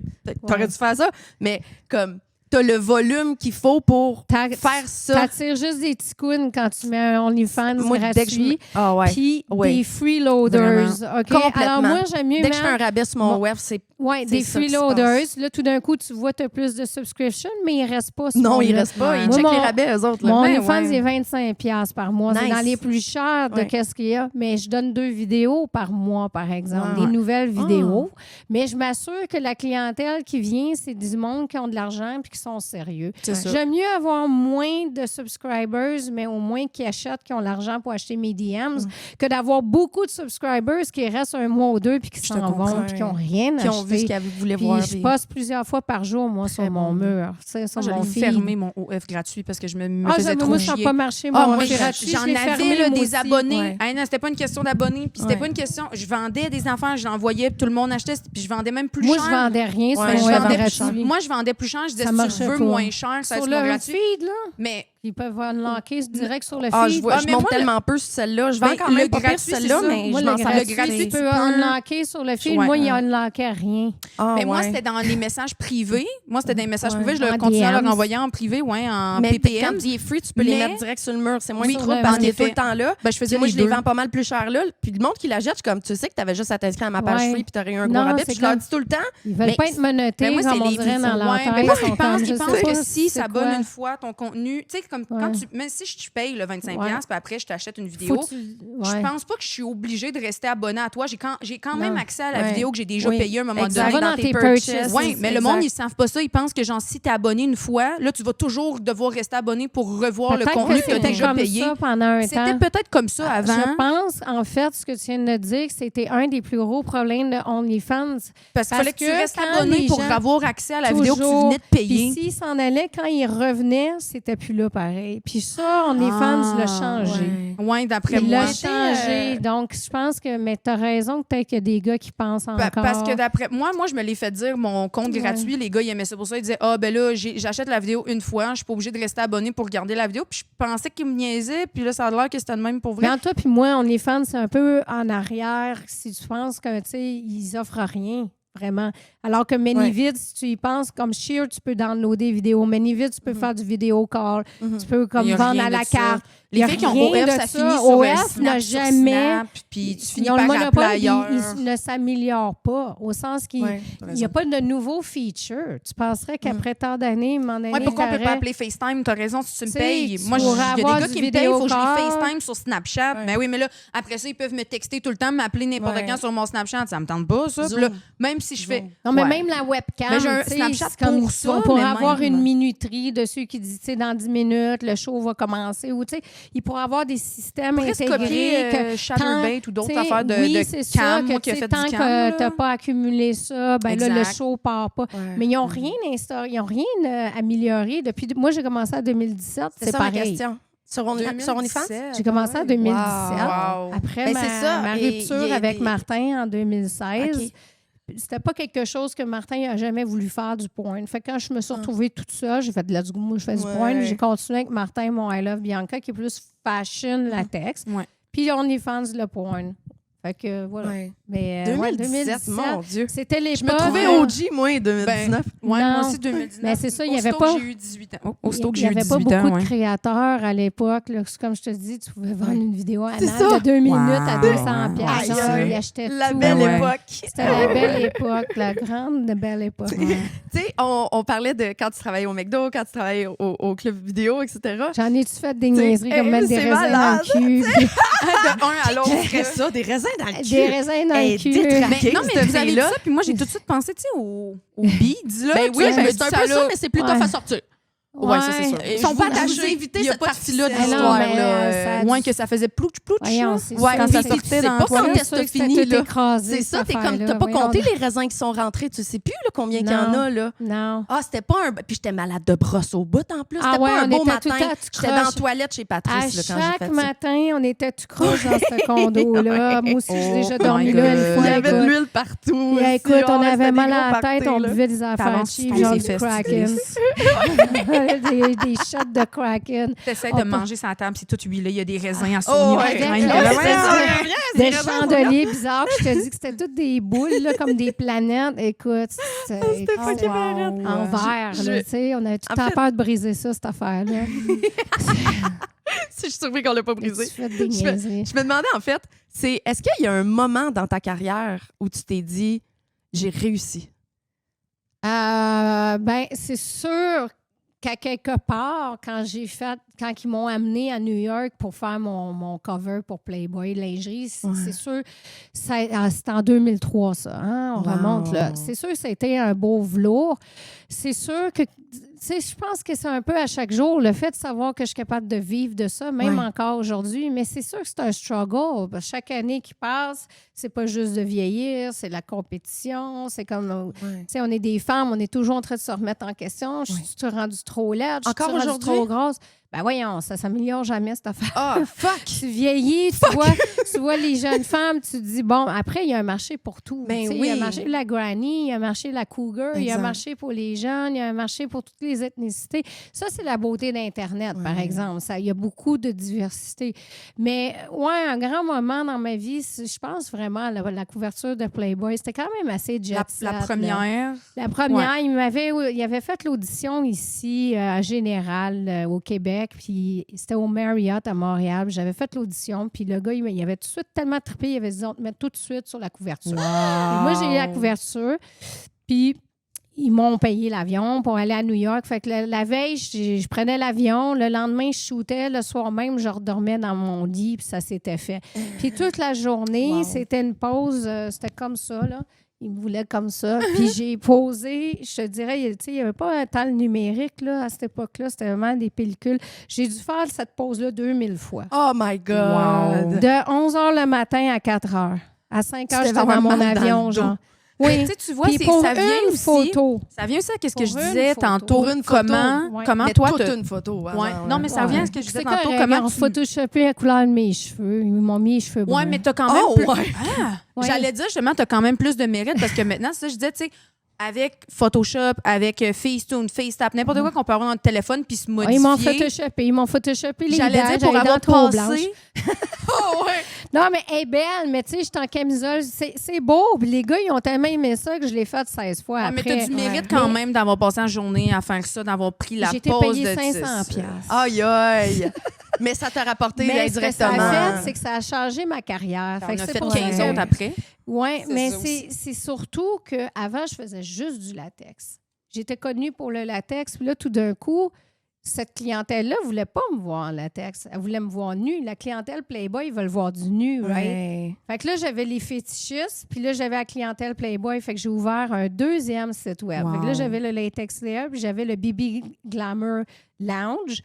t'aurais Ouais. dû faire ça, mais comme t'as le volume qu'il faut pour faire ça. T'attires juste des petits counes quand tu mets un OnlyFans Moi, dès que je gratuit. Ah ouais. Puis Ouais. des freeloaders. OK? Complètement. Alors, moi, j'aime mieux Dès que je fais un mettre... rabais sur mon Bon. web, c'est Oui, C'est des ça qui se freeloaders. Là, tout d'un coup, tu vois, tu as plus de subscription, mais il ne reste pas. non, ils il restent pas. Ils Moi, checkent mon- les rabais, eux autres. Là. Mon Ben OnlyFans ouais. est 25$ par mois. C'est Nice. dans les plus chers de Ouais. qu'est-ce qu'il y a. Mais je donne 2 vidéos par mois, par exemple. Ouais. Des nouvelles vidéos. Mais je m'assure que la clientèle qui vient, c'est du monde qui ont de l'argent et qui sont sérieux. C'est ça. J'aime mieux avoir moins de subscribers, mais au moins qui achètent, qui ont l'argent pour acheter mes DMs, que d'avoir beaucoup de subscribers qui restent un mois ou deux puis qui Je te s'en comprends. vont puis qui n'ont rien Qui ont vu ce acheté. qu'ils voulaient Puis voir. je poste plusieurs fois par jour, moi, Très sur mon bon. mur. Tu sais, sur Moi, mon j'avais feed. fermé mon OF gratuit parce que je me Ah, faisais j'avoue, trop moi, ça n'a chier. pas marché. Ah, mon moi, OF gratuit, j'en je l'ai avais fermé, là, moi des aussi. abonnés. Ouais. Hey, non, c'était pas une question d'abonnés. Puis c'était Ouais. pas une question. Je vendais des affaires, je l'envoyais, puis tout le monde achetait. Puis je vendais même plus Moi, cher. je vendais rien sur Ouais, mon je OF vendais gratuit. Moi, je vendais plus cher. Je disais, Ça si marchait tu veux pas. moins cher, ça Sur va être le gratuit. feed, là, Mais ils peuvent unlocker direct sur le feed. Ah, je vois, Ah, je mais monte moi, tellement peu sur celle-là. Je vends Ben, quand même le pas pire gratuit, sur celle-là, c'est ça. mais Moi, je le m'en sers gratuit, gratuit, tu tu peux peux- unlocker sur le feed. Ouais. Moi, il unlockait rien. Ah, mais moi, ouais. c'était dans les messages privés. Moi, c'était dans les messages Ouais. privés. Je En le continuais à leur DMs. envoyer en privé, ouais, en Mais PPM. quand il est free, tu peux les Mais- mettre direct sur le mur. C'est moins Oui, de sur trouble le- parce en qu'il est tout effet. le temps là. Ben, je faisais Moi, les je les deux. vends pas mal plus cher là. Puis le monde qui la jette, je suis comme, tu sais que tu avais juste à t'inscrire à ma page Ouais. free puis tu aurais eu un gros Non, rabais. c'est Puis je leur comme- dis tout le temps. Ils veulent Mais pas être menottés, Ben, moi, comme c'est on les dirait dans leur ouais, tête. mais moi, Ils sont ils pensent, comme, je ils sais pensent que pas si c'est s'abonnent quoi. une fois ton contenu, tu sais, comme Ouais. quand tu, même si je paye le 25$, Ouais. puis après, je t'achète une Faut vidéo, que tu- je ouais. pense pas que je suis obligée de rester abonnée à toi. J'ai quand même Non. accès à la Ouais. vidéo que j'ai déjà Oui. payée à un moment Exact. donné. Ça va dans tes purchases. Oui, mais le Exact. monde, ils savent pas ça. Ils pensent que, genre, si t'es abonné une fois, là, tu vas toujours devoir rester abonné pour revoir le Peut-être contenu que que tu as c'était déjà comme payé. ça pendant un C'était temps. peut-être comme ça avant. Je pense, en fait, ce que tu viens de dire, que c'était un des plus gros problèmes de OnlyFans. Parce qu'il fallait que tu que restes quand abonné les pour gens- avoir accès à la vidéo que tu Toujours. venais de payer. Puis s'ils s'en allaient, quand ils revenaient, c'était plus là pareil. Puis ça, OnlyFans l'a changé. Ouais, d'après Il moi. l'a changé. Donc, je pense que, mais t'as raison, peut-être qu'il y a des gars qui pensent encore. Parce que d'après moi, je me l'ai fait dire, mon compte gratuit, les gars, ils aimaient ça pour ça. Ils disaient, ah, ben là, j'achète la vidéo une fois, je suis pas obligée de rester abonné pour regarder la vidéo. Puis je pensais qu'ils me niaisaient, puis là, ça a l'air que c'était de même pour vrai. Mais entre toi puis moi, OnlyFans, c'est un peu en arrière si tu penses que, tu sais, ils offrent rien. Vraiment. Alors que ManyVid, si tu y penses, comme Sheer, tu peux downloader des vidéos. ManyVid, tu peux faire du vidéo call. Tu peux comme Il y a vendre rien à de la ça. carte. Il y Les a filles qui ont rien OF, de ça ça. finit sur OF Snap, n'a sur jamais. Snap, puis tu finis Ils ont par le appeler monopole, ailleurs. ils ne s'améliorent pas, au sens qu'il Ouais, n'y a pas de nouveaux features. Tu penserais qu'après tant d'années, à un moment donné, Ouais, pourquoi on peut pas t'aurais- appeler FaceTime? T'as raison, si tu me Tu sais, payes. tu Moi, il y pourrais a des avoir gars du qui me payent, il faut que je les vidéocall. FaceTime sur Snapchat. Ouais. Mais oui, mais là, après ça, ils peuvent me texter tout le temps, m'appeler n'importe Ouais. quand sur mon Snapchat. Ça me tente pas, ça. Puis Zoom. là, même si je fais... Non, mais Ouais. même la webcam, Mais j'ai un tu sais, Snapchat c'est comme pour ça, pour mais avoir même. une minuterie de ceux qui disent, tu sais, dans 10 minutes, le show va commencer. Ou, tu sais, il pourrait avoir des systèmes Presque intégrés. copier que Chatterbait ou d'autres tu sais, affaires de c'est cam, ça, moi que, qui ai tu sais, fait tant du cam. que là. t'as pas accumulé ça, ben là, le Exact. show part pas. Ouais. Mais ils n'ont rien instauré, ils n'ont rien amélioré. Depuis, moi, j'ai commencé en 2017, c'est ça ma pareil. question. Sur OnlyFans? J'ai commencé en 2017. Wow. Après Ben, c'est ça, ma et rupture il y a avec des- Martin en 2016. OK. C'était pas quelque chose que Martin n'a jamais voulu faire du porn. Fait que quand je me suis retrouvée toute seule, j'ai fait de let's go, moi, je fais du Ouais. porn. J'ai continué avec Martin, mon I Love Bianca, qui est plus fashion latex. Ouais. Puis OnlyFans, le porn. Fait que voilà. Ouais. Mais 2017, mon Dieu. c'était l'époque. Je me trouvais OG, moi, en 2019. Ouais, Non. moi aussi, 2019. Mais c'est ça, il y Aussitôt avait pas- que j'ai eu 18 ans. Oh, aussitôt que Il j'ai n'y eu avait 18 pas ans, beaucoup ouais. de créateurs à l'époque. Là. Comme je te dis, tu pouvais vendre une vidéo C'est anale ça. de 2 minutes à Wow. 200 piastres. Aïe, Genre, aïe. ils achetaient La tout. belle Ouais. époque. C'était la belle époque, la grande belle époque. Tu sais, on parlait de quand tu travaillais au McDo, quand tu travaillais au club vidéo, etc. J'en ai-tu fait des T'sais, niaiseries comme mettre des c'est raisins malade, dans le cul? puis De un à l'autre. On ferait ça, des raisins dans le cul. Des raisins dans Hey, le cul. détraqué. Mais non, mais cette vous avez dit fille-là. ça, puis moi, j'ai tout de suite pensé, tu sais, aux beads, là. Ben tu oui, sais, je me mais dis, c'est un peu ça, mais c'est plus tough Ouais. à sortir. Ouais, ça, c'est sûr. Ils Je sont vous- pas je vous attachés. ai Éviter il y a cette pas de partie-là de ficelle. Ah non, mais, l'histoire. ça a Moins du- que ça faisait plouch Voyons, là, c'est quand sûr. ça C'est- sortait c'est dans pas le toilette. quand C'est est-ce sûr que que fini, c'était tout là. écrasé, C'est ça, cette t'es comme, affaire-là. t'as pas Voyons compté donc. les raisins qui sont rentrés. Tu sais plus là, combien qu'il y en Non. a, là. Non. Ah, c'était pas un... Puis j'étais malade de brosse au bout, en plus. Ah C'était ouais, pas un on beau était tout le matin. temps tout J'étais dans la croche. toilette chez À Patrice, là, quand j'ai chaque fait ça. matin, on était tout croche dans ce condo-là. Moi aussi, j'ai déjà Oh dormi my là God. une Il fois. y avait de écoute. l'huile partout. Et aussi. écoute, Ah on ouais, avait c'était mal des à la gros tête, parties, on là. buvait des affaires T'avances cheap, sur genre tes du fesses, Kraken. des shots de Kraken. T'essayes On de peut- manger sa table, c'est tout huilé, il y a des raisins à Oh, soigner. ouais. Avec- Graines, Ouais, là, c'est ouais, ça. ouais. Des chandeliers bizarres. Puis je te dis que c'était toutes des boules, là, comme des planètes. Écoute, c'était fucking malade. en verre. Je- là, tu sais, on avait tout en le temps fait- peur de briser ça, cette affaire-là. Si je suis surpris qu'on l'a pas brisé. Tu fais des Je me- niaiseries. Je me demandais, en fait, est-ce qu'il y a un moment dans ta carrière où tu t'es dit, j'ai réussi? Ben, c'est sûr qu'à quelque part, quand ils m'ont amené à New York pour faire mon cover pour Playboy lingerie, c'est sûr, c'était en 2003, ça. Hein? On Wow. remonte là. C'est sûr que c'était un beau velours. C'est sûr que, tu sais, je pense que c'est un peu à chaque jour le fait de savoir que je suis capable de vivre de ça, même Ouais. encore aujourd'hui. Mais c'est sûr que c'est un struggle. Parce que chaque année qui passe, c'est pas juste de vieillir, c'est la compétition. C'est comme, tu sais, on est des femmes, on est toujours en train de se remettre en question. Je suis rendue trop laide? Encore Je suis rendue aujourd'hui? trop grosse? Ben voyons, ça s'améliore jamais, cette affaire. Ah, fuck! Tu vieillis, tu vois les jeunes femmes, tu te dis, bon, après, il y a un marché pour tout. Ben Tu sais, oui. Il y a un marché pour la granny, il y a un marché pour la cougar, il y a un Exact. marché pour les jeunes, il y a un marché pour toutes les ethnicités. Ça, c'est la beauté d'Internet, par exemple. Il y a beaucoup de diversité. Mais, ouais, un grand moment dans ma vie, je pense vraiment à la couverture de Playboy. C'était quand même assez jet La set, là. première. La première, il avait fait l'audition ici à Général au Québec, puis c'était au Marriott à Montréal. J'avais fait l'audition, puis le gars, il avait tout de suite tellement trippé, il avait dit on te met tout de suite sur la couverture. Et moi, j'ai eu la couverture, puis ils m'ont payé l'avion pour aller à New York. Fait que la veille, je prenais l'avion. Le lendemain, je shootais. Le soir même, je redormais dans mon lit, puis ça s'était fait. Puis toute la journée, Wow. c'était une pause. C'était comme ça, là. Il me voulait comme ça. Puis j'ai posé, je te dirais, tu sais, il n'y avait pas un temps numérique là, à cette époque-là. C'était vraiment des pellicules. J'ai dû faire cette pause-là 2000 fois. Oh my God! De 11 h le matin à 4 h. À 5 h, C'était j'étais dans vraiment mon mal dans avion, le dos. genre. Mais Oui. tu sais, tu vois, Puis c'est- pour ça vient une aussi. photo. Ça vient aussi à ce que Pour je une disais photo. tantôt. Pour une photo. Comment, Ouais. comment Mais toi, toute te- une photo. Ouais. Non, mais ça Ouais. revient à ce que je disais C'est tantôt. correct, Comment on tu... photoshopé la couleur de mes cheveux. Ils m'ont mis les cheveux bruns. Ouais, mais t'as quand même Oh, plus... ouais. Ah! Ouais. J'allais dire, justement, t'as quand même plus de mérite parce que maintenant, ça, je disais, tu sais, avec Photoshop, avec Facetune, FaceTap, n'importe quoi qu'on peut avoir dans le téléphone puis se Ouais, modifier. ils m'ont photoshopé les J'allais dents, dire, pour j'avais les avoir dents trop blanches. passé... Oh, ouais! Non, mais elle est belle, mais tu sais, je suis en camisole. C'est beau. Puis les gars, ils ont tellement aimé ça que je l'ai fait 16 fois Ouais, mais après. t'as du mérite Ouais. quand Mais même d'avoir passé la journée à faire ça, d'avoir pris la J'ai été pause payée de 500 piastres. Aïe, aïe! Mais ça t'a rapporté Mais ce que ça indirectement. a fait, c'est que ça a changé ma carrière. On Fait que a c'est fait pour 15 ça. autres après. Oui, C'est mais ça c'est surtout qu'avant, je faisais juste du latex. J'étais connue pour le latex. Puis là, tout d'un coup, cette clientèle-là ne voulait pas me voir en latex. Elle voulait me voir nue. La clientèle Playboy, ils veulent voir du nu, right? Ouais. Fait que là, j'avais les fétichistes, puis là, j'avais la clientèle Playboy. Fait que j'ai ouvert un deuxième site web. Fait que là, Wow. j'avais le Latex Layer, puis j'avais le BB Glamour Lounge.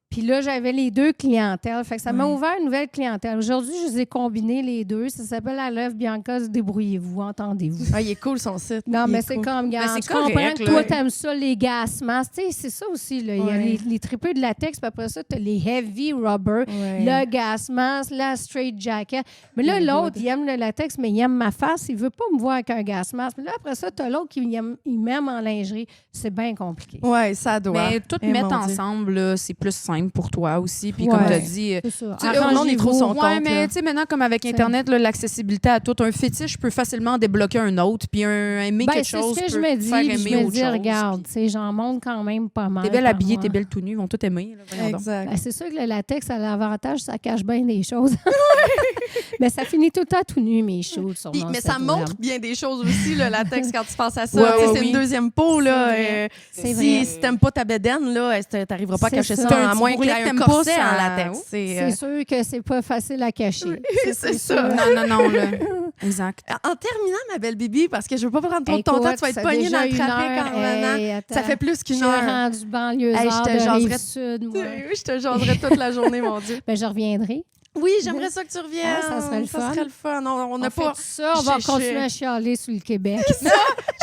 Puis là, j'avais les deux clientèles. Fait que ça m'a ouvert une nouvelle clientèle. Aujourd'hui, je les ai combinés les deux. Ça s'appelle I Love Bianca, débrouillez-vous, entendez-vous. Ah, il est cool son site. Non, Il mais est c'est cool. comme, Ben, regarde, c'est tu comprends correct, que là. toi, t'aimes ça, les gas masks. Tu sais, c'est ça aussi, là. Il y a Ouais. les tripeux de latex, puis après ça, t'as les heavy rubber, Ouais. le gas mask, la straight jacket. Mais là, l'autre, il aime le latex, mais il aime ma face. Il veut pas me voir avec un gas mask. Mais là, après ça, t'as l'autre qui il m'aime en lingerie. C'est bien compliqué. Ouais, ça doit. Mais tout Eh, mettre mon Dieu. ensemble, là, c'est plus simple pour toi aussi. Puis Ouais. comme tu as dit, C'est ça. Tu sais, le monde, il trouve son ouais, compte, mais là. tu sais, maintenant, comme avec Internet, là, l'accessibilité à tout, un fétiche peut facilement débloquer un autre, puis aimer Ben, quelque c'est chose ce que je peut me dis. faire Puis aimer je me autre dis, chose. regarde, tu sais, j'en montre quand même pas mal. T'es belle par habillée, mois. t'es belle tout nu, ils vont tout aimer. Là, voyons donc. Exact. Ben, c'est sûr que le latex a l'avantage, ça cache bien des choses. Mais ça finit tout le temps tout nu, mes choses. Sur Puis- mon mais site ça web. montre bien des choses aussi, le latex, quand tu penses à ça. Ouais, Tu sais, ouais, c'est oui. une deuxième peau, là. C'est vrai. C'est si vrai. si t'aimes pas ta bédaine, là, t'arriveras pas à C'est cacher ça. ça, Un à petit moins qu'il y bourrelet ait que un t'aimes corset pas, en ça- latex. C'est sûr que c'est pas facile à cacher. c'est ça. sûr. Non, non, non, là. Exact. En terminant, ma belle Bibi, parce que je veux pas prendre trop de ton Écoute, temps, tu vas être ça pognée déjà dans le une trafic heure. en revenant. Hey, attends. Ça fait plus qu'une J'ai heure. rendu banlieusard Hey, je te de jaserais- Rive-Sud, moi. Oui, je te jaserai toute la journée, mon Dieu. Ben, je reviendrai. Oui, j'aimerais ça que tu reviennes. Ah, ça serait le fun. Ça serait le fun. On n'a On fait pas... tout ça, on va J'ai- continuer à chialer sur le Québec.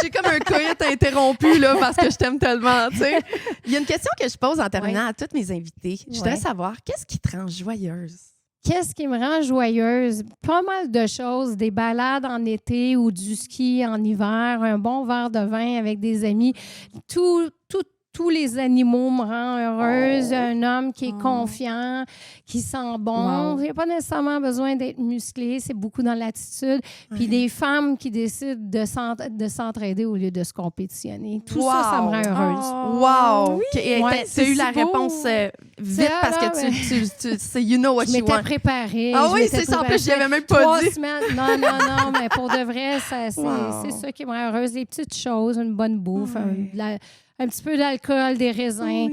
J'ai comme un coït interrompu là, parce que je t'aime tellement. Tu sais. Il y a une question que je pose en terminant à toutes mes invités. Je voudrais Ouais. savoir, qu'est-ce qui te rend joyeuse? Qu'est-ce qui me rend joyeuse? Pas mal de choses. Des balades en été ou du ski en hiver, un bon verre de vin avec des amis. Tous les animaux me rendent heureuse. Un homme qui est confiant, qui sent bon. Wow. Il n'y a pas nécessairement besoin d'être musclé. C'est beaucoup dans l'attitude. Puis des femmes qui décident de s'entraider au lieu de se compétitionner. Tout ça, ça me rend heureuse. Wow! Et Ouais, t'as eu c'est la si beau. réponse vite Ça, parce là, que tu c'est you know what Je you m'étais want. préparée. Ah je oui, m'étais c'est ça. En préparée. plus, je l'avais même pas 3 dit. semaines. Non, mais pour de vrai, Wow. c'est ça qui me rend heureuse. Les petites choses, une bonne bouffe, un petit peu d'alcool, des raisins.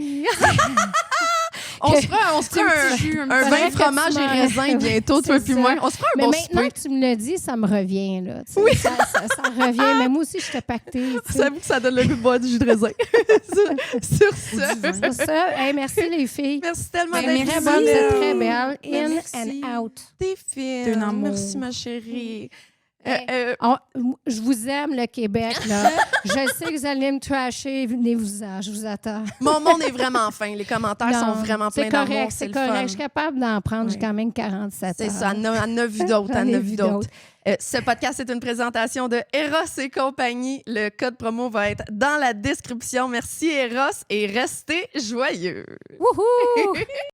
On se fera un petit vin, Faudrait que fromage tu et m'en- raisin bientôt, toi C'est puis ça. moi. On se fera un Mais bon maintenant souper. que tu me le dis, ça me revient. Là, tu sais. Ça revient. Mais moi aussi, je t'ai pacté. tu sais. J'avoue que ça donne le goût de boire du jus de raisin. Sur ce, Sur ça, hey, merci les filles. merci tellement Ben, d'être Très merci. bonne, c'est venue. très belle. Ben, In merci. and out. T'es fine. T'es un amour. Merci, ma chérie. Je vous aime, le Québec. Là. Je sais que vous allez me trasher. Venez-vous-en. Je vous attends. Mon monde est vraiment fin. Les commentaires Non, sont vraiment pleins c'est d'amour. correct, C'est c'est le correct. fun. Je suis capable d'en prendre. J'ai Oui. quand même 47 C'est ans. ça. Elle en a vu d'autres. J'en Elle en ai a vu vu d'autres. d'autres. Ce podcast est une présentation de Eros et compagnie. Le code promo va être dans la description. Merci, Eros, et restez joyeux. Wouhou!